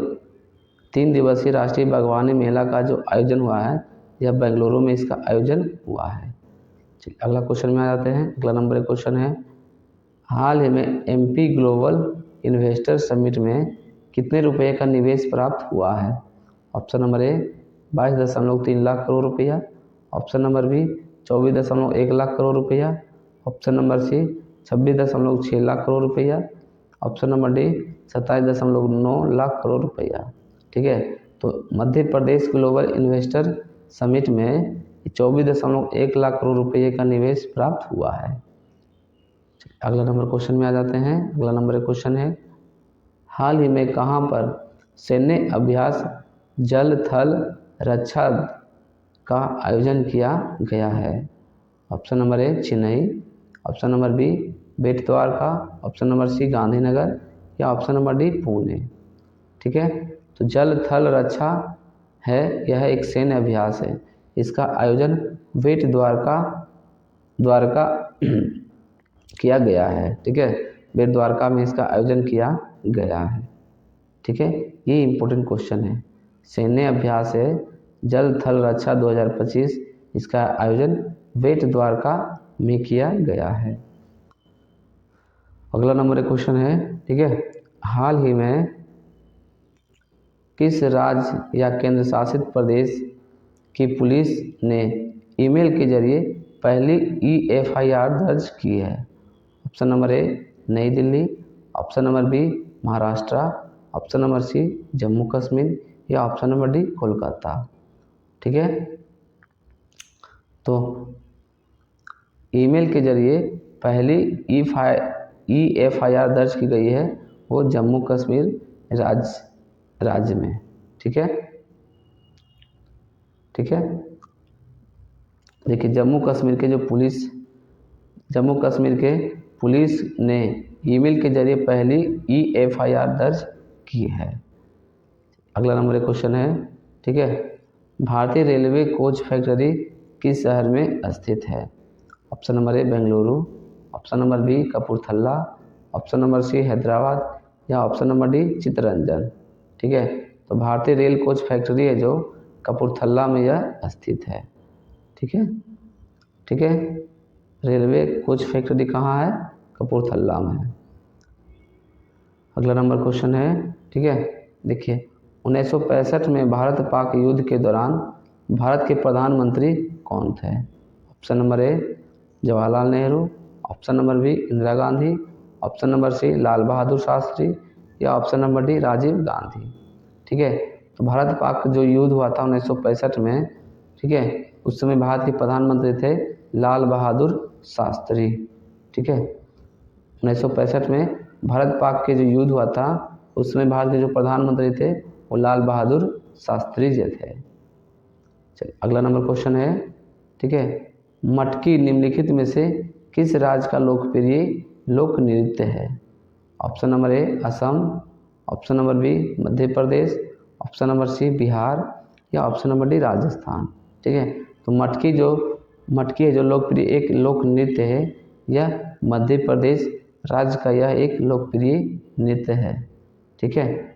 3 दिवसीय राष्ट्रीय बागवानी मेला का जो आयोजन हुआ है यह बेंगलुरु में इसका आयोजन हुआ है। चलिए अगला क्वेश्चन में आ जाते हैं। अगला नंबर एक क्वेश्चन है, हाल ही में एमपी ग्लोबल इन्वेस्टर समिट में कितने रुपए का निवेश प्राप्त हुआ है? Option number A 22.3 lakh crore रुपया, option number B 24.1 lakh crore रुपया, option number C 26.6 lakh crore रुपया, option number D 27.9 lakh crore रुपया। ठीक है, तो Madhya Pradesh global investor summit में 24.1 लाख करोड़ रुपये का निवेश प्राप्त हुआ है। अगला नंबर क्वेश्चन में आ जाते हैं। अगला नंबर एक क्वेश्चन है, हाल ही में कहाँ पर सैन्य अभ्यास जल थल रक्षा का आयोजन किया गया है? Option number A Chennai, option number B Bet Dwarka, option number C Gandhinagar या ऑप्शन नंबर डी पुणे। ठीक है, तो जल थल रक्षा है यह एक सैन्य अभ्यास है। इसका आयोजन बेट द्वारका किया गया है। ठीक है, बेट द्वारका में इसका आयोजन किया गया है। ठीक है, ये इम्पोर्टेंट क्वेश्चन है। सैन्य अभ्यास है जल थल रक्षा 2025, इसका आयोजन बेट द्वारका में किया गया है। अगला नंबर एक क्वेश्चन है। ठीक है, हाल ही में किस राज्य या केंद्र शासित प्रदेश की पुलिस ने ईमेल के जरिए पहली EFIR दर्ज की है? Option number A New Delhi, option number B Maharashtra, option number C Jammu Kashmir या ऑप्शन नंबर डी कोलकाता। ठीक है, तो ईमेल के जरिए पहली EFIR दर्ज की गई है वो जम्मू कश्मीर राज्य में। ठीक है, ठीक है, देखिए जम्मू कश्मीर के पुलिस ने ईमेल के जरिए पहली EFIR दर्ज की है। अगला नंबर एक क्वेश्चन है। ठीक है, भारतीय रेलवे कोच फैक्ट्री किस शहर में स्थित है? Option number A Bengaluru, option number B Kapurthala, option number C Hyderabad या ऑप्शन नंबर डी चित्तरंजन। ठीक है, तो भारतीय रेल कोच फैक्ट्री है जो कपूरथला में यह स्थित है। ठीक है, ठीक है, रेलवे कोच फैक्ट्री कहाँ है? कपूरथला में है। अगला नंबर क्वेश्चन है। ठीक है, देखिए 1965 में भारत पाक युद्ध के दौरान भारत के प्रधानमंत्री कौन थे? Option number A Jawaharlal Nehru, option number B Indira Gandhi, option number C Lal Bahadur Shastri या option number D Rajiv Gandhi. ठीक है, तो भारत पाक जो युद्ध हुआ था 1965 में, ठीक है, उस समय भारत के प्रधानमंत्री थे लाल बहादुर शास्त्री। ठीक है, 1965 में भारत पाक के जो युद्ध हुआ था उस समय भारत के जो प्रधानमंत्री थे वो लाल बहादुर शास्त्री जी थे। चलिए अगला नंबर क्वेश्चन है। ठीक है, मटकी निम्नलिखित में से किस राज्य का लोकप्रिय लोक नृत्य है? Option number A Assam, option number B Madhya Pradesh, option number C Bihar या ऑप्शन नंबर डी राजस्थान। ठीक है, तो मटकी है जो लोकप्रिय एक लोक नृत्य है, यह मध्य प्रदेश राज्य का यह एक लोकप्रिय नृत्य है। ठीक है,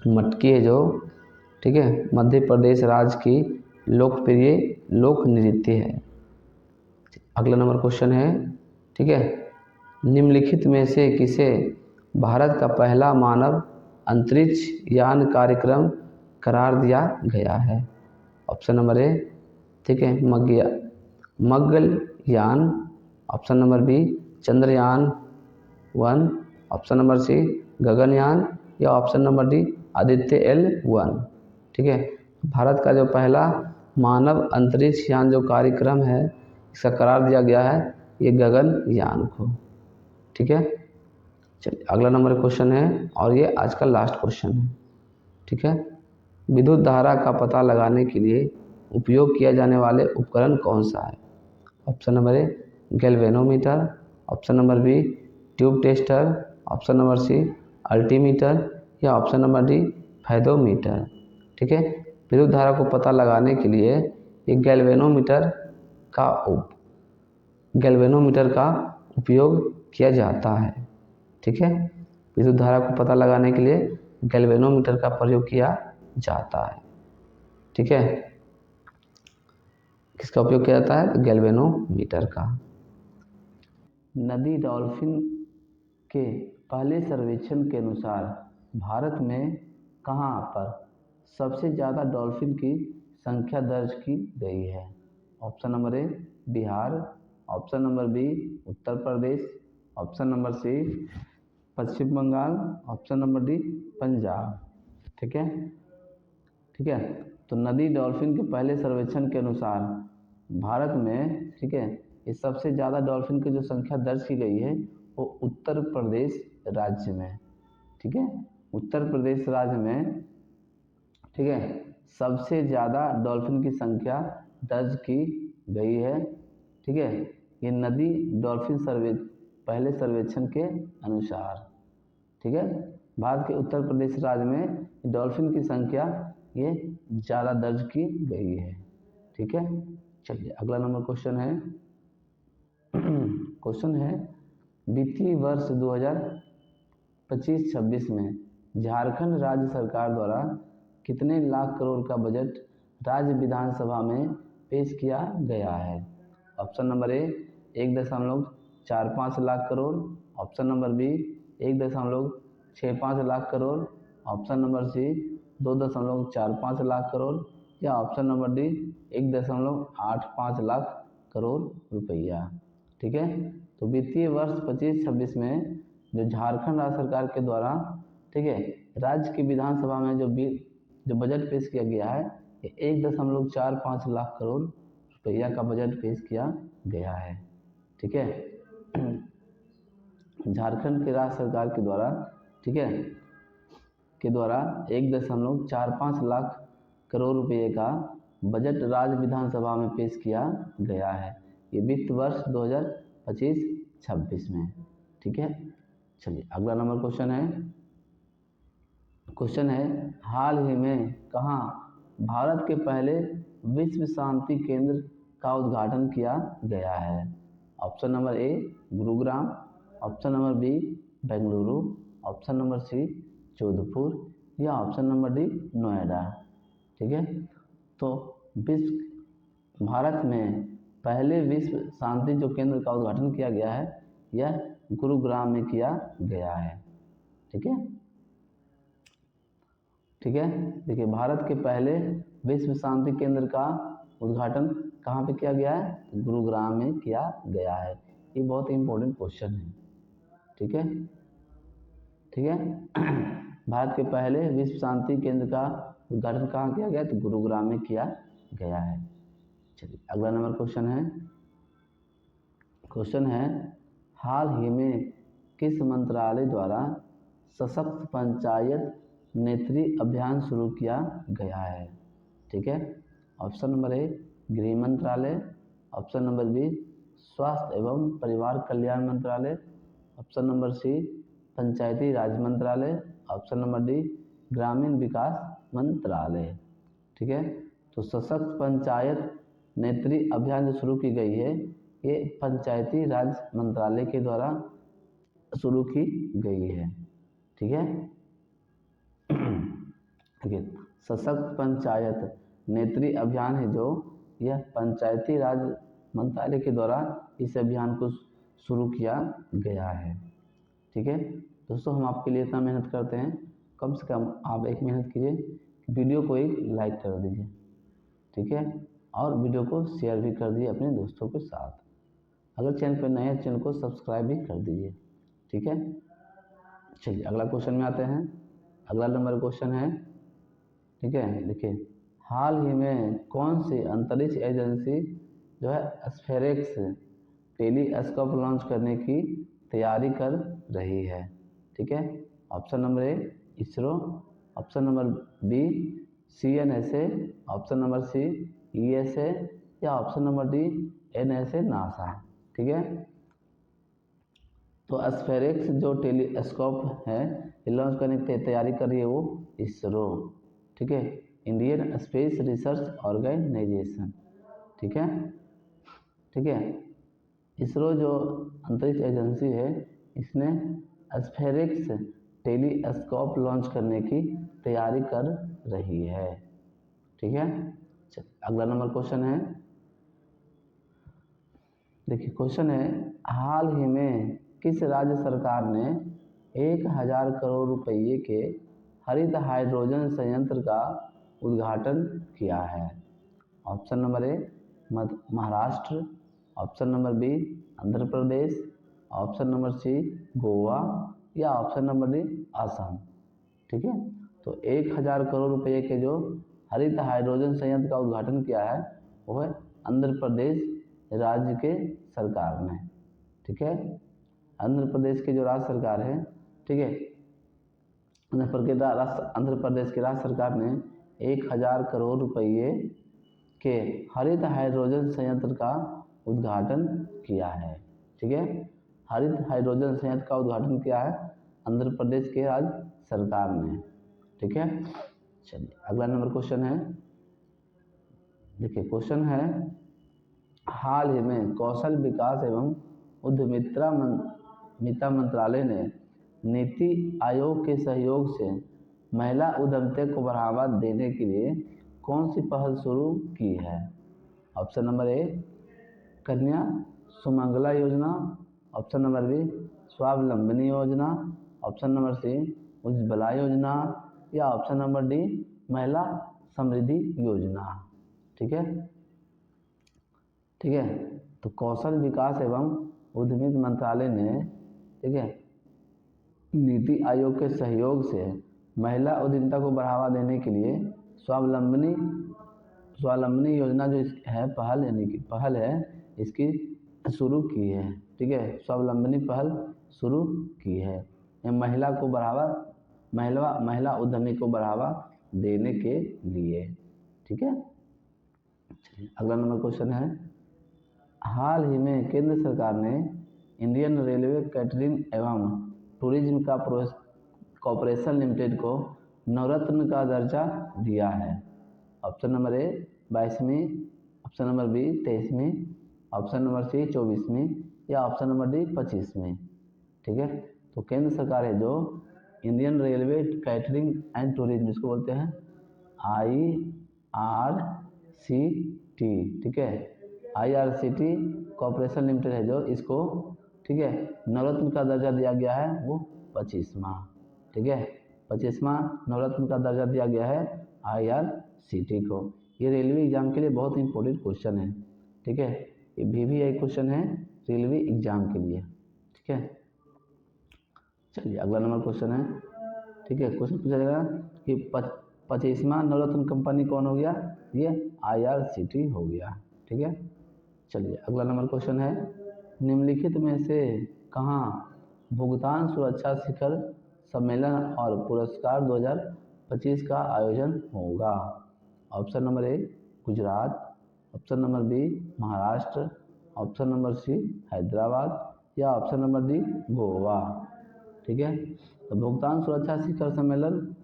मटकी है जो, ठीक है, मध्य प्रदेश राज्य की लोकप्रिय लोक नृत्य है। अगला नंबर क्वेश्चन है। ठीक है, निम्नलिखित में से किसे भारत का पहला मानव अंतरिक्ष यान कार्यक्रम करार दिया गया है? ऑप्शन नंबर ए, ठीक है, Mangalyaan, option number B Chandrayaan 1, option number C Gaganyaan या option number D Aditya L1। ठीक है, भारत का जो पहला मानव अंतरिक्ष यान जो कार्यक्रम है इसका करार दिया गया है ये गगनयान को। ठीक है, चलिए अगला नंबर क्वेश्चन है और ये आज का लास्ट क्वेश्चन है। ठीक है, विद्युत धारा का पता लगाने के लिए उपयोग किया जाने वाले उपकरण कौन सा है? Option number A galvanometer, option number B tube tester, option number C altimeter या ऑप्शन नंबर डी फैदोमीटर। ठीक है, विद्युत धारा को पता लगाने के लिए एक गैल्वेनोमीटर का उपयोग किया जाता है। ठीक है, विद्युत धारा को पता लगाने के लिए गैल्वेनोमीटर का प्रयोग किया जाता है। ठीक है, किसका उपयोग किया जाता है? गैल्वेनोमीटर का। नदी डॉल्फिन के पहले सर्वेक्षण के अनुसार भारत में कहाँ पर सबसे ज़्यादा डॉल्फिन की संख्या दर्ज की गई है? Option number A Bihar, option number B Uttar Pradesh, option number C Paschim Bengal, option number D Punjab. ठीक है, ठीक है, तो नदी डॉल्फिन के पहले सर्वेक्षण के अनुसार भारत में, ठीक है, ये सबसे ज़्यादा डॉल्फिन की जो संख्या दर्ज की गई है वो उत्तर प्रदेश राज्य में। ठीक है, उत्तर प्रदेश राज्य में, ठीक है, सबसे ज़्यादा डॉल्फिन की संख्या दर्ज की गई है। ठीक है, ये नदी डॉल्फिन पहले सर्वेक्षण के अनुसार। ठीक है, भारत के उत्तर प्रदेश राज्य में डॉल्फिन की संख्या ये ज़्यादा दर्ज की गई है। ठीक है, चलिए अगला नंबर क्वेश्चन है। क्वेश्चन है वित्तीय वर्ष 2025-26 में झारखंड राज्य सरकार द्वारा कितने लाख करोड़ का बजट राज्य विधानसभा में पेश किया गया है? Option number A 1.45 lakh crore, option number B 1.65 lakh crore, option number C 2.45 lakh crore या option number D 1.85 lakh crore रुपया। ठीक है, तो वित्तीय वर्ष 25-26 में जो झारखंड राज्य सरकार के द्वारा, ठीक है, राज्य की विधानसभा में जो बजट पेश किया गया है, ये 1.45 लाख करोड़ रुपया का बजट पेश किया गया है। ठीक है, झारखंड के राज्य सरकार के द्वारा, ठीक है, के द्वारा 1.45 लाख करोड़ रुपये का बजट राज्य विधानसभा में पेश किया गया है, ये वित्त वर्ष 2025-26 में। ठीक है, चलिए अगला नंबर क्वेश्चन है। क्वेश्चन है हाल ही में कहाँ भारत के पहले विश्व शांति केंद्र का उद्घाटन किया गया है? Option number A Gurugram, option number B Bengaluru, option number C Jodhpur या ऑप्शन नंबर डी नोएडा। ठीक है, तो भारत में पहले विश्व शांति जो केंद्र का उद्घाटन किया गया है, यह गुरुग्राम में किया गया है। ठीक है, ठीक है, देखिए भारत के पहले विश्व शांति केंद्र का उद्घाटन कहाँ पे किया गया है? गुरुग्राम में किया गया है। ये बहुत ही इंपॉर्टेंट क्वेश्चन है। ठीक है, ठीक है, भारत के पहले विश्व शांति केंद्र का उद्घाटन कहाँ किया गया? तो गुरुग्राम में किया गया है। चलिए अगला नंबर क्वेश्चन है। क्वेश्चन है हाल ही में किस मंत्रालय द्वारा सशक्त पंचायत नेत्री अभियान शुरू किया गया है? ठीक है, ऑप्शन नंबर ए गृह मंत्रालय, ऑप्शन नंबर बी स्वास्थ्य एवं परिवार कल्याण मंत्रालय, ऑप्शन नंबर सी पंचायती राज मंत्रालय, ऑप्शन नंबर डी ग्रामीण विकास मंत्रालय। ठीक है, तो सशक्त पंचायत नेत्री अभियान जो शुरू की गई है, ये पंचायती राज मंत्रालय के द्वारा शुरू की गई है। ठीक है, ठीक है, सशक्त पंचायत नेत्री अभियान है जो, यह पंचायती राज मंत्रालय के द्वारा इस अभियान को शुरू किया गया है। ठीक है दोस्तों, हम आपके लिए इतना मेहनत करते हैं, कम से कम आप एक मेहनत कीजिए, वीडियो को एक लाइक कर दीजिए। ठीक है, और वीडियो को शेयर भी कर दीजिए अपने दोस्तों के साथ। अगर चैनल पर नए हैं, चैनल को सब्सक्राइब भी कर दीजिए। ठीक है, चलिए अगला क्वेश्चन में आते हैं। अगला नंबर क्वेश्चन है, ठीक है, देखिए हाल ही में कौन सी अंतरिक्ष एजेंसी जो है स्फेरेक्स टेलीस्कोप लॉन्च करने की तैयारी कर रही है? ठीक है, option number A ISRO, option number B CNSA, option number C ESA या option number D NSA NASA. ठीक है, तो स्फेरेक्स जो टेलीस्कोप है ये लॉन्च करने की तैयारी कर रही है वो इसरो। ठीक है, इंडियन स्पेस रिसर्च ऑर्गेनाइजेशन। ठीक है, ठीक है, इसरो जो अंतरिक्ष एजेंसी है, इसने स्फेरिक्स टेलीस्कोप लॉन्च करने की तैयारी कर रही है। ठीक है, अगला नंबर क्वेश्चन है। देखिए क्वेश्चन है हाल ही में किस राज्य सरकार ने 1000 करोड़ रुपये के हरित हाइड्रोजन संयंत्र का उद्घाटन किया है? Option number A Maharashtra, option number B Andhra Pradesh, option number C Goa या ऑप्शन नंबर डी आसाम। ठीक है, तो 1000 करोड़ रुपये के जो हरित हाइड्रोजन संयंत्र का उद्घाटन किया है वो है आंध्र प्रदेश राज्य के सरकार ने। ठीक है, आंध्र प्रदेश के जो राज्य सरकार है, ठीक है, आंध्र प्रदेश के राज्य सरकार ने 1000 करोड़ रुपये के हरित हाइड्रोजन संयंत्र का उद्घाटन किया है। ठीक है, हरित हाइड्रोजन संयंत्र का उद्घाटन किया है आंध्र प्रदेश के राज्य सरकार ने। ठीक है, चलिए अगला नंबर क्वेश्चन है, देखिए क्वेश्चन है, हाल ही में कौशल विकास एवं उद्यमिता मंत्रालय ने नीति आयोग के सहयोग से महिला उद्यमिता को बढ़ावा देने के लिए कौन सी पहल शुरू की है? ऑप्शन नंबर ए कन्या सुमंगला योजना, ऑप्शन नंबर बी स्वावलंबनी योजना, ऑप्शन नंबर सी उज्ज्वला योजना, या ऑप्शन नंबर डी महिला समृद्धि योजना। ठीक है, ठीक है। तो कौशल विकास एवं उद्यमिता मंत्रालय ने, ठीक है, नीति आयोग के सहयोग से महिला उद्यमिता को बढ़ावा देने के लिए स्वावलंबनी योजना जो है पहल, यानी कि पहल है, इसकी शुरू की है। ठीक है, स्वावलंबनी पहल शुरू की है, यह महिला उद्यमी को बढ़ावा देने के लिए। ठीक है, अगला नंबर क्वेश्चन है, हाल ही में केंद्र सरकार ने इंडियन रेलवे कैटरिंग एवं टूरिज्म का कॉरपोरेशन लिमिटेड को नवरत्न का दर्जा दिया है। ऑप्शन नंबर ए 22वीं, ऑप्शन नंबर बी 23वीं, ऑप्शन नंबर सी 24वीं, या ऑप्शन नंबर डी 25वीं। ठीक है, तो केंद्र सरकार है जो Indian railway catering and tourism, इसको बोलते हैं IRCT। ठीक है, IRCT कॉरपोरेशन लिमिटेड है जो इसको, ठीक है, नवरत्न का दर्जा दिया गया है, वो 25वां। ठीक है, 25वां नवरत्न का दर्जा दिया गया है IRCT को। ये रेलवे एग्जाम के लिए बहुत इंपॉर्टेंट क्वेश्चन है। ठीक है, ये VVI क्वेश्चन है रेलवे एग्जाम के लिए। ठीक है, चलिए अगला नंबर क्वेश्चन है। ठीक है, क्वेश्चन पूछा जाएगा कि 25वां नवरत्न कंपनी कौन हो गया? ये IRCT हो गया। ठीक है, चलिए अगला नंबर क्वेश्चन है, निम्नलिखित में से कहाँ भुगतान सुरक्षा शिखर सम्मेलन और पुरस्कार 2025 का आयोजन होगा? Option number A Gujarat, option number B Maharashtra, option number C Hyderabad, या ऑप्शन नंबर डी गोवा। ठीक है, तो भुगतान सुरक्षा शिखर सम्मेलन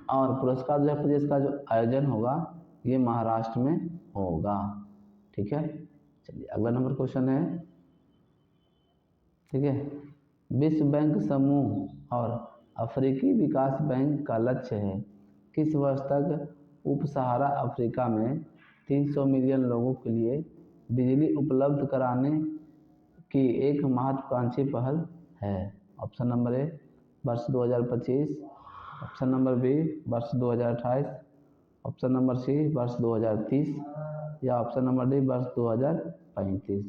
और पुरस्कार 2025 का जो आयोजन होगा ये महाराष्ट्र में होगा। ठीक है, चलिए अगला नंबर क्वेश्चन है। ठीक है, विश्व बैंक समूह और अफ्रीकी विकास बैंक का लक्ष्य है किस वर्ष तक उप सहारा अफ्रीका में 300 मिलियन लोगों के लिए बिजली उपलब्ध कराने की एक महत्वाकांक्षी पहल है? ऑप्शन नंबर ए वर्ष 2025, ऑप्शन नंबर बी वर्ष 2028, ऑप्शन नंबर सी वर्ष 2030, या ऑप्शन नंबर डी वर्ष 2035।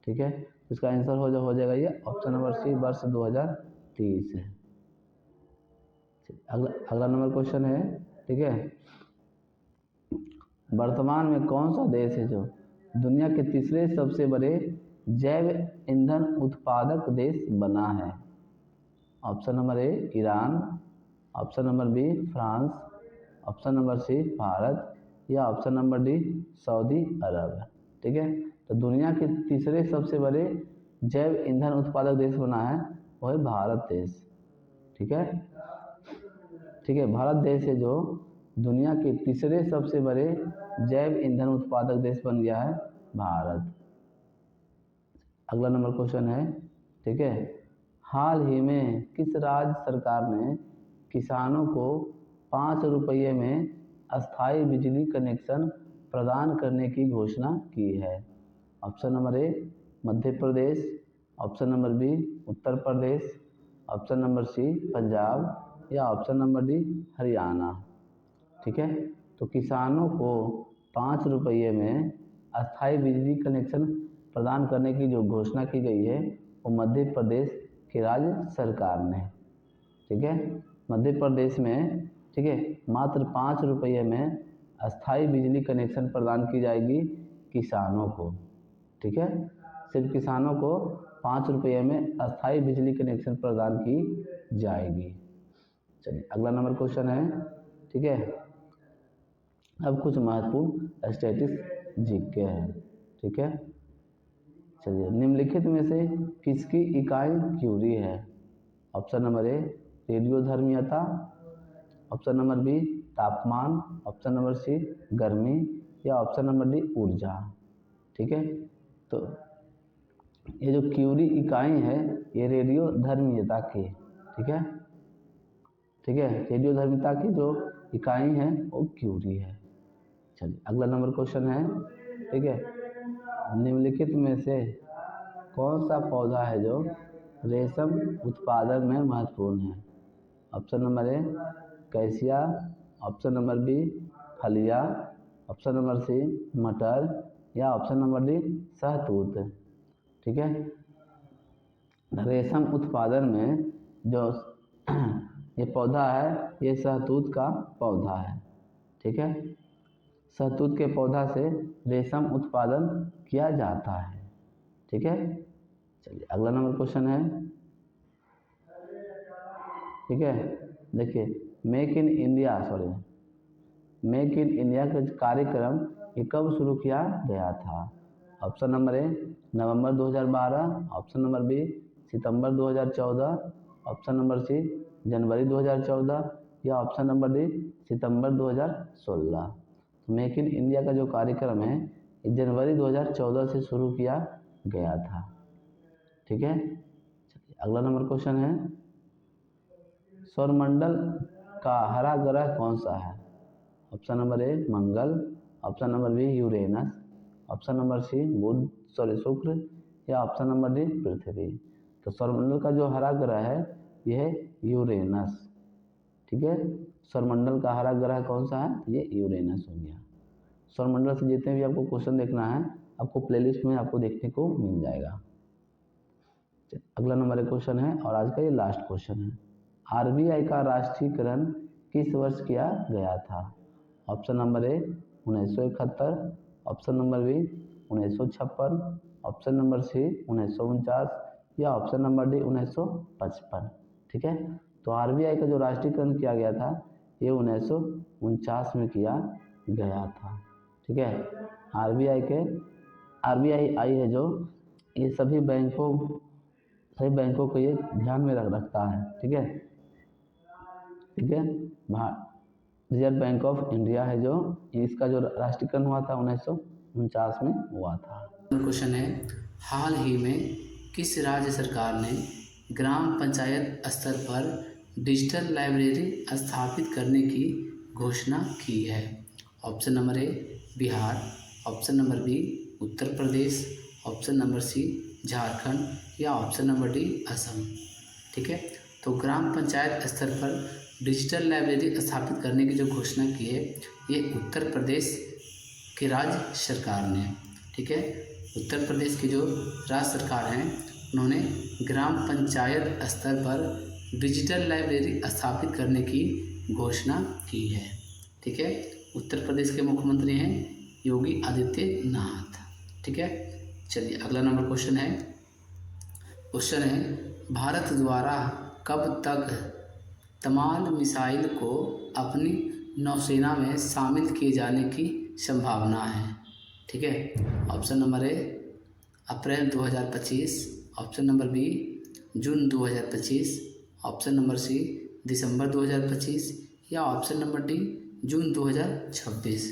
ठीक है, इसका आंसर हो जाएगा ये ऑप्शन नंबर सी वर्ष 2030 है। अगला नंबर क्वेश्चन है। ठीक है, वर्तमान में कौन सा देश है जो दुनिया के तीसरे सबसे बड़े जैव ईंधन उत्पादक देश बना है? Option number A Iran, option number B France, option number C Bharat, या option number D Saudi Arab. ठीक है, तो दुनिया के तीसरे सबसे बड़े जैव ईंधन उत्पादक देश बना है वो है भारत देश। ठीक है, ठीक है, भारत देश है जो दुनिया के तीसरे सबसे बड़े जैव ईंधन उत्पादक देश बन गया है भारत। अगला नंबर क्वेश्चन है। ठीक है, हाल ही में किस राज्य सरकार ने किसानों को 5 रुपये में अस्थायी बिजली कनेक्शन प्रदान करने की घोषणा की है? Option number A Madhya Pradesh, option number B Uttar Pradesh, option number C Punjab, या ऑप्शन नंबर डी हरियाणा। ठीक है, तो किसानों को 5 रुपये में अस्थायी बिजली कनेक्शन प्रदान करने की जो घोषणा की गई है वो मध्य प्रदेश की राज्य सरकार ने। ठीक है, मध्य प्रदेश में, ठीक है, मात्र 5 रुपये में अस्थाई बिजली कनेक्शन प्रदान की जाएगी किसानों को। ठीक है, सिर्फ किसानों को 5 रुपये में अस्थाई बिजली कनेक्शन प्रदान की जाएगी। चलिए अगला नंबर क्वेश्चन है। ठीक है, अब कुछ महत्वपूर्ण स्टैटिस्टिक्स जीके हैं। ठीक है, चलिए निम्नलिखित में से किसकी इकाई क्यूरी है? ऑप्शन नंबर ए रेडियोधर्मियता, ऑप्शन नंबर बी तापमान, ऑप्शन नंबर सी गर्मी, या ऑप्शन नंबर डी ऊर्जा। ठीक है, तो ये जो क्यूरी इकाई है ये रेडियोधर्मिता की, ठीक है, रेडियोधर्मिता की जो इकाई है वो क्यूरी है। चलिए अगला नंबर क्वेश्चन है, ठीक है, निम्नलिखित में से कौन सा पौधा है जो रेशम उत्पादन में महत्वपूर्ण है? Option number A cassia, option number B फलिया, ऑप्शन नंबर सी मटर, या ऑप्शन नंबर डी शहतूत। ठीक है, रेशम उत्पादन में जो ये पौधा है ये शहतूत का पौधा है। ठीक है, शहतूत के पौधा से रेशम उत्पादन किया जाता है। ठीक है, चलिए अगला नंबर क्वेश्चन है, ठीक है, देखिए मेक इन इंडिया का कार्यक्रम ये कब शुरू किया गया था? ऑप्शन नंबर ए नवंबर 2012, ऑप्शन नंबर बी सितंबर 2014, ऑप्शन नंबर सी जनवरी 2014, या ऑप्शन नंबर डी सितंबर 2016। तो मेक इन इंडिया का जो कार्यक्रम है ये जनवरी 2014 से शुरू किया गया था। ठीक है, चलिए अगला नंबर क्वेश्चन है, सौरमंडल का हरा ग्रह कौन सा है? ऑप्शन नंबर ए मंगल, option number B Uranus, option number C शुक्र, या ऑप्शन नंबर डी पृथ्वी। तो सौरमंडल का जो हरा ग्रह है यह है यूरेनस। ठीक है, सौरमंडल का हरा ग्रह कौन सा है? ये यूरेनस हो गया। सौरमंडल से जितने भी आपको क्वेश्चन देखना है आपको प्लेलिस्ट में आपको देखने को मिल जाएगा। अगला नंबर क्वेश्चन है और आज का ये लास्ट क्वेश्चन है, आरबीआई का राष्ट्रीयकरण किस वर्ष किया गया था? Option number A 1971, option number B 1956, option number C 1949, या ऑप्शन नंबर डी 1955। ठीक है, तो आरबीआई का जो राष्ट्रीयकरण किया गया था ये 1949 में किया गया था। ठीक है, आरबीआई आई है जो ये सभी बैंकों को ये ध्यान में रखता है। ठीक है, रिजर्व बैंक ऑफ इंडिया है जो इसका जो राष्ट्रीयकरण हुआ था 1949 में हुआ था। क्वेश्चन है, हाल ही में किस राज्य सरकार ने ग्राम पंचायत स्तर पर डिजिटल लाइब्रेरी स्थापित करने की घोषणा की है? Option number A Bihar, option number B Uttar Pradesh, option number C Jharkhand, या ऑप्शन नंबर डी असम। ठीक है, तो ग्राम पंचायत स्तर पर डिजिटल लाइब्रेरी स्थापित करने की जो घोषणा की है ये उत्तर प्रदेश के राज्य सरकार ने। ठीक है, उत्तर प्रदेश की जो राज्य सरकार हैं उन्होंने ग्राम पंचायत स्तर पर डिजिटल लाइब्रेरी स्थापित करने की घोषणा की है। ठीक है, उत्तर प्रदेश के मुख्यमंत्री हैं योगी आदित्यनाथ। ठीक है, चलिए अगला नंबर क्वेश्चन है, भारत द्वारा कब तक तमाल मिसाइल को अपनी नौसेना में शामिल किए जाने की संभावना है? ठीक है, option number A April 2025, option number B June 2025, option number C दिसंबर 2025, या ऑप्शन नंबर डी जून 2026।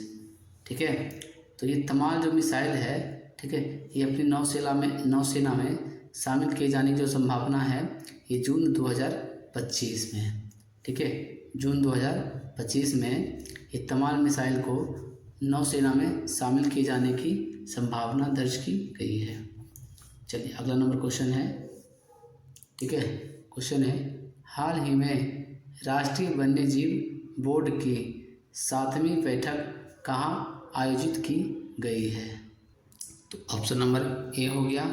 ठीक है, तो ये तमाल जो मिसाइल है, ठीक है, ये अपनी नौसेना में शामिल किए जाने की जो संभावना है ये जून 2025 में है। ठीक है, जून 2025 में ये तमाल मिसाइल को नौसेना में शामिल किए जाने की संभावना दर्ज की गई है। चलिए अगला नंबर क्वेश्चन है। ठीक है, क्वेश्चन है, हाल ही में राष्ट्रीय वन्यजीव बोर्ड की 7वीं बैठक कहाँ आयोजित की गई है? तो ऑप्शन नंबर ए हो गया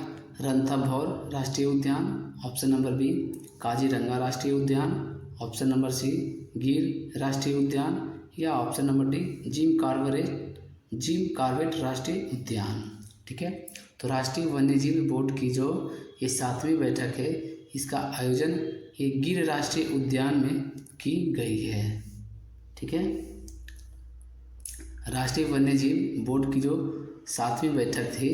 रणथंभौर राष्ट्रीय उद्यान, ऑप्शन नंबर बी काजीरंगा राष्ट्रीय उद्यान, ऑप्शन नंबर सी गिर राष्ट्रीय उद्यान, या option number D Jim Corbett राष्ट्रीय उद्यान। ठीक है, तो राष्ट्रीय वन्यजीव बोर्ड की जो ये 7वीं बैठक है इसका आयोजन ये गिर राष्ट्रीय उद्यान में की गई है। ठीक है, राष्ट्रीय वन्यजीव बोर्ड की जो 7वीं बैठक थी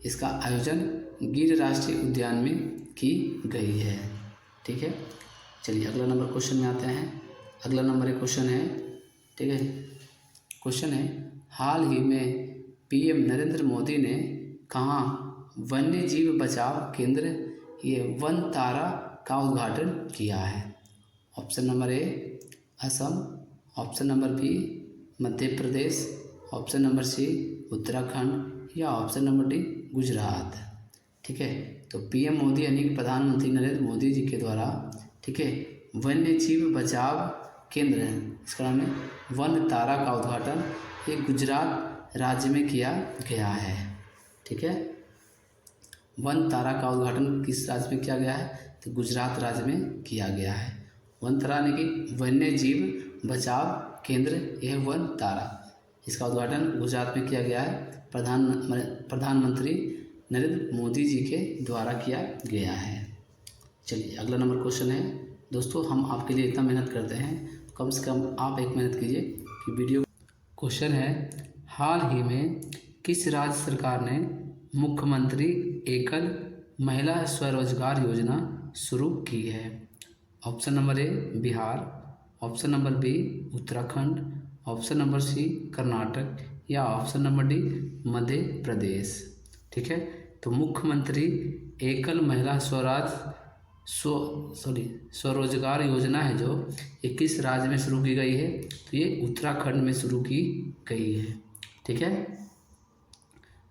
इसका आयोजन गिर राष्ट्रीय उद्यान में की गई है। ठीक है, चलिए अगला नंबर क्वेश्चन में आते हैं। अगला नंबर एक क्वेश्चन है, ठीक है। क्वेश्चन है, हाल ही में पीएम नरेंद्र मोदी ने कहाँ वन्य जीव बचाव केंद्र ये वन तारा का उद्घाटन किया है? Option number A Assam, option number B Madhya Pradesh, option number C Uttarakhand या ऑप्शन नंबर डी गुजरात। ठीक है, तो पीएम मोदी यानी कि प्रधानमंत्री नरेंद्र मोदी जी के द्वारा, ठीक है, वन्य जीव बचाव केंद्र है, इसका नाम है वन तारा का उद्घाटन ये गुजरात राज्य में किया गया है। ठीक है, वन तारा का उद्घाटन किस राज्य में किया गया है? तो गुजरात राज्य में किया गया है। वन तारा यानी कि वन्य जीव बचाव केंद्र यह वन तारा, इसका उद्घाटन गुजरात में किया गया है, प्रधानमंत्री नरेंद्र मोदी जी के द्वारा किया गया है। चलिए अगला नंबर क्वेश्चन है। दोस्तों हम आपके लिए इतना मेहनत करते हैं, कम से कम आप एक मेहनत कीजिए कि वीडियो। क्वेश्चन है, हाल ही में किस राज्य सरकार ने मुख्यमंत्री एकल महिला स्वरोजगार योजना शुरू की है? Option number A Bihar, option number B Uttarakhand, option number C Karnataka या option number D Madhya Pradesh. ठीक है, तो मुख्यमंत्री एकल महिला स्वरोजगार योजना है जो ये किस राज्य में शुरू की गई है? तो ये उत्तराखंड में शुरू की गई है। ठीक है,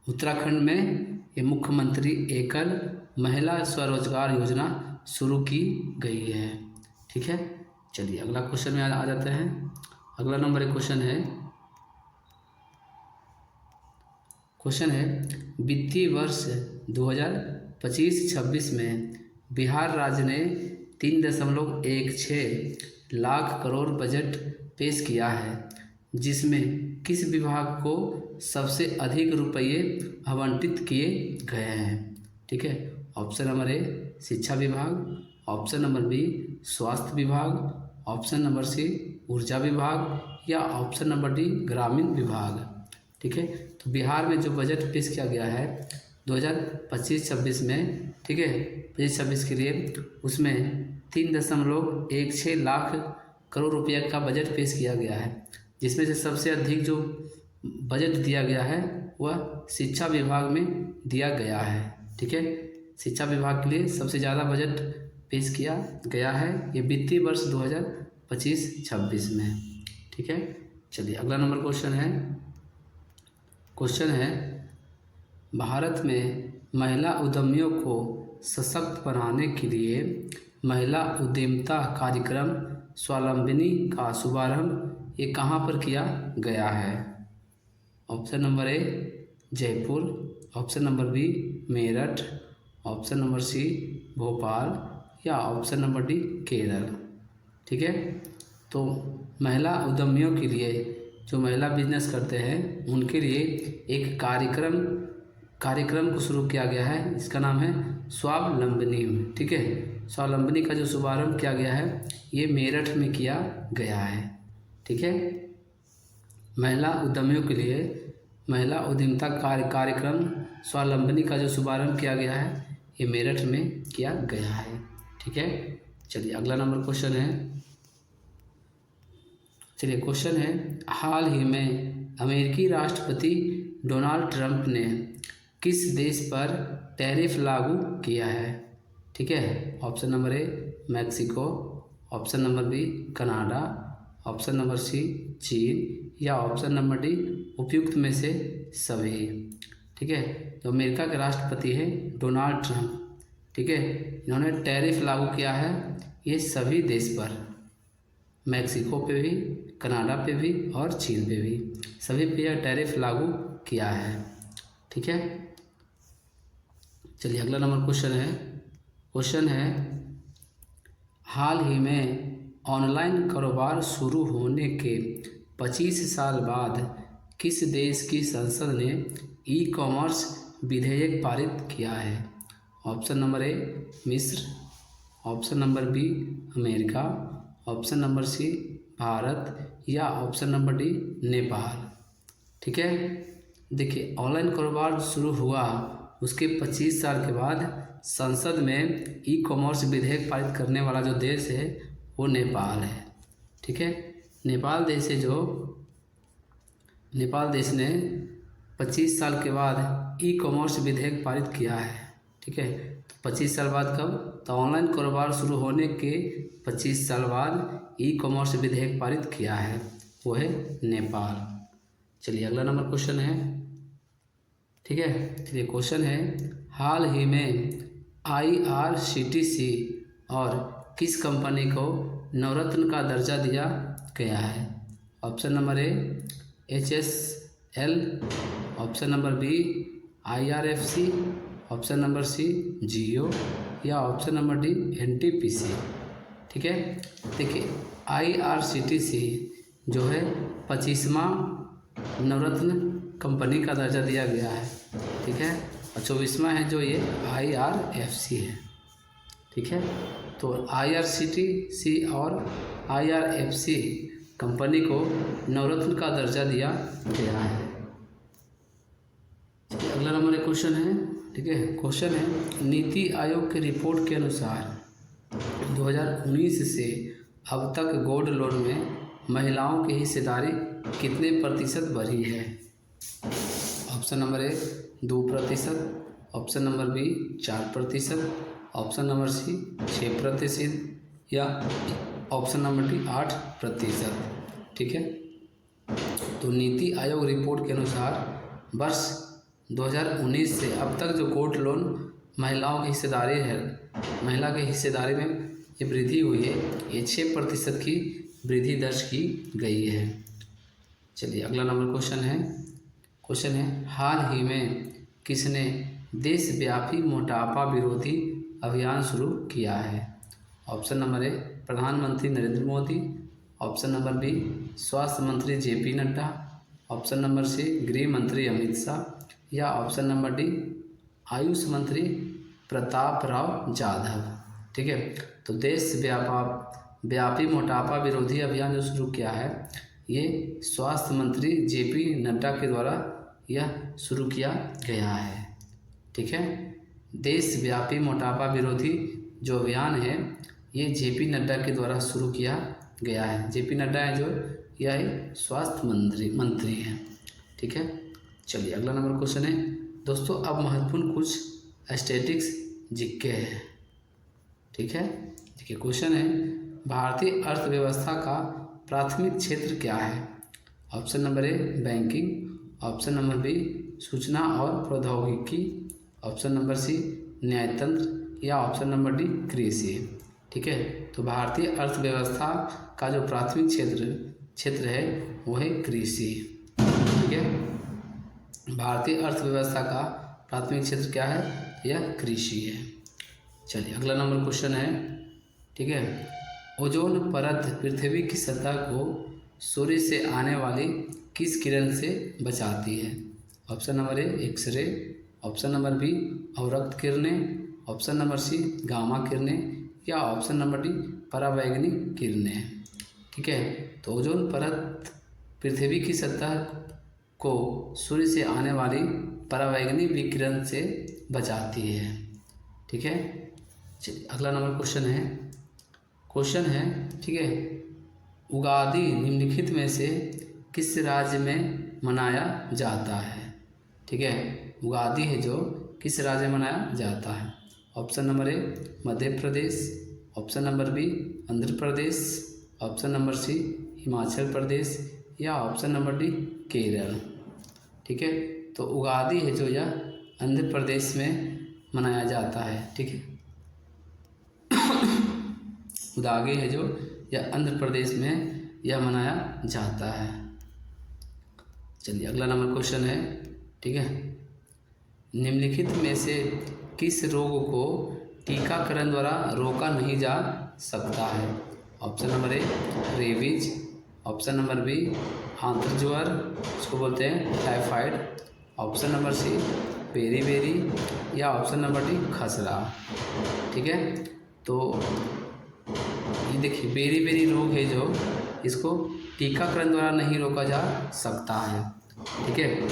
उत्तराखंड में ये मुख्यमंत्री एकल महिला स्वरोजगार योजना शुरू की गई है। ठीक है, चलिए अगला क्वेश्चन में आ जाते हैं। अगला नंबर एक क्वेश्चन है वित्तीय वर्ष 2025-26 में बिहार राज्य ने 3.16 लाख करोड़ बजट पेश किया है, जिसमें किस विभाग को सबसे अधिक रुपये आवंटित किए गए हैं? ठीक है, ऑप्शन नंबर ए शिक्षा विभाग, ऑप्शन नंबर बी स्वास्थ्य विभाग, ऑप्शन नंबर सी ऊर्जा विभाग या ऑप्शन नंबर डी ग्रामीण विभाग। ठीक है, तो बिहार में जो बजट पेश किया गया है 2025-26 में, ठीक है, 25-26 के लिए, उसमें 3.16 लाख करोड़ रुपये का बजट पेश किया गया है, जिसमें से सबसे अधिक जो बजट दिया गया है वह शिक्षा विभाग में दिया गया है। ठीक है, शिक्षा विभाग के लिए सबसे ज़्यादा बजट पेश किया गया है ये वित्तीय वर्ष 2025-26 में। ठीक है, चलिए अगला नंबर क्वेश्चन है भारत में महिला उद्यमियों को सशक्त बनाने के लिए महिला उद्यमिता कार्यक्रम स्वावलंबनी का शुभारंभ ये कहाँ पर किया गया है? Option number A Jaipur, option number B Meerut, option number C Bhopal या ऑप्शन नंबर डी केरल। ठीक है, तो महिला उद्यमियों के लिए, जो महिला बिजनेस करते हैं उनके लिए एक कार्यक्रम को शुरू किया गया है, इसका नाम है स्वावलंबनी। ठीक है, स्वावलंबनी का जो शुभारंभ किया गया है ये मेरठ में किया गया है। ठीक है, महिला उद्यमियों के लिए महिला उद्यमिता कार्यक्रम स्वावलंबनी का जो शुभारंभ किया गया है ये मेरठ में किया गया है। ठीक है, चलिए अगला नंबर क्वेश्चन है हाल ही में अमेरिकी राष्ट्रपति डोनाल्ड ट्रंप ने किस देश पर टैरिफ लागू किया है? ठीक है, option number A Mexico, option number B Canada, option number C चीन या ऑप्शन नंबर डी उपयुक्त में से सभी। ठीक है, जो अमेरिका के राष्ट्रपति हैं डोनाल्ड ट्रंप, ठीक है, इन्होंने टैरिफ लागू किया है ये सभी देश पर, मैक्सिको पे भी, कनाडा पे भी और चीन पे भी, सभी पे यह टैरिफ लागू किया है। ठीक है, चलिए अगला नंबर क्वेश्चन है हाल ही में ऑनलाइन कारोबार शुरू होने के 25 साल बाद किस देश की संसद ने ई कॉमर्स विधेयक पारित किया है? ऑप्शन नंबर ए मिस्र, option number B America, option number C Bharat या ऑप्शन नंबर डी नेपाल। ठीक है, देखिए ऑनलाइन कारोबार शुरू हुआ उसके 25 साल के बाद संसद में ई कॉमर्स विधेयक पारित करने वाला जो देश है वो नेपाल है। ठीक है, नेपाल देश ने 25 साल के बाद ई कॉमर्स विधेयक पारित किया है। ठीक है, तो 25 साल बाद कब? तो ऑनलाइन कारोबार शुरू होने के 25 साल बाद ई कॉमर्स विधेयक पारित किया है, वो है नेपाल। चलिए अगला नंबर क्वेश्चन है। ठीक है, चलिए क्वेश्चन है, हाल ही में IRCTC और किस कंपनी को नवरत्न का दर्जा दिया गया है? Option number A HSL, option number B IRFC, option number C Jio या ऑप्शन नंबर डी NTPC। ठीक है, देखिए IRCTC जो है 25वां नवरत्न कंपनी का दर्जा दिया गया है। ठीक है, और 24वां है जो ये IRFC है। ठीक है, तो IRCTC और IRFC कंपनी को नवरत्न का दर्जा दिया गया है। अगला नंबर एक क्वेश्चन है। ठीक है, क्वेश्चन है, नीति आयोग की रिपोर्ट के अनुसार 2019 से अब तक गोल्ड लोन में महिलाओं की हिस्सेदारी कितने प्रतिशत बढ़ी है? Option number A 2%, option number B 4%, option number C 6% या ऑप्शन नंबर डी 8%। ठीक है, तो नीति आयोग रिपोर्ट के अनुसार वर्ष 2019 से अब तक जो गोल्ड लोन महिलाओं की हिस्सेदारी है, महिला की हिस्सेदारी में ये वृद्धि हुई है, ये 6% की वृद्धि दर्ज की गई है। चलिए अगला नंबर क्वेश्चन है, हाल ही में किसने देशव्यापी मोटापा विरोधी अभियान शुरू किया है? ऑप्शन नंबर ए प्रधानमंत्री Narendra Modi, option number B स्वास्थ्य मंत्री JP Nadda, option number C गृह मंत्री अमित शाह या ऑप्शन नंबर डी आयुष मंत्री प्रताप राव जाधव। ठीक है, तो देशव्यापी मोटापा विरोधी अभियान जो शुरू किया है, ये स्वास्थ्य मंत्री JP नड्डा के द्वारा यह शुरू किया गया है। ठीक है, देशव्यापी मोटापा विरोधी जो अभियान है ये JP नड्डा के द्वारा शुरू किया गया है। JP नड्डा है जो यह एक स्वास्थ्य मंत्री हैं। ठीक है, चलिए अगला नंबर क्वेश्चन है। दोस्तों अब महत्वपूर्ण कुछ स्टैटिक्स जीके हैं। ठीक है, देखिए क्वेश्चन है, भारतीय अर्थव्यवस्था का प्राथमिक क्षेत्र क्या है? Option number A banking, option number B सूचना और प्रौद्योगिकी, ऑप्शन नंबर सी न्यायतंत्र या ऑप्शन नंबर डी कृषि। ठीक है, तो भारतीय अर्थव्यवस्था का जो प्राथमिक क्षेत्र है वो है कृषि। ठीक है, भारतीय अर्थव्यवस्था का प्राथमिक क्षेत्र क्या है? यह कृषि है। चलिए अगला नंबर क्वेश्चन है। ठीक है, ओजोन परत पृथ्वी की सतह को सूर्य से आने वाली किस किरण से बचाती है? Option number A X ray, option number B अवरक्त किरणें, ऑप्शन नंबर सी गामा किरणें या ऑप्शन नंबर डी परावैंगनिक किरणें। ठीक है, तो ओजोन परत पृथ्वी की सतह को सूर्य से आने वाली परावैंगनिक विकिरण से बचाती है। ठीक है, चलिए अगला नंबर क्वेश्चन है। ठीक है, उगादि निम्नलिखित में से किस राज्य में मनाया जाता है? ठीक है, उगादि है जो किस राज्य में मनाया जाता है? Option number A Madhya Pradesh, option number B Andhra Pradesh, option number C Himachal Pradesh या ऑप्शन नंबर डी केरल। ठीक है, तो उगादि है जो यह आंध्र प्रदेश में मनाया जाता है। ठीक है, उगादि है जो यह आंध्र प्रदेश में यह मनाया जाता है। चलिए अगला नंबर क्वेश्चन है। ठीक है, निम्नलिखित में से किस रोग को टीकाकरण द्वारा रोका नहीं जा सकता है? Option number A rabies, option number B आंत्रज्वर उसको बोलते हैं टाइफाइड, ऑप्शन नंबर सी बेरी या ऑप्शन नंबर डी खसरा। ठीक है, तो ये देखिए बेरी रोग है जो इसको टीकाकरण द्वारा नहीं रोका जा सकता है। ठीक है,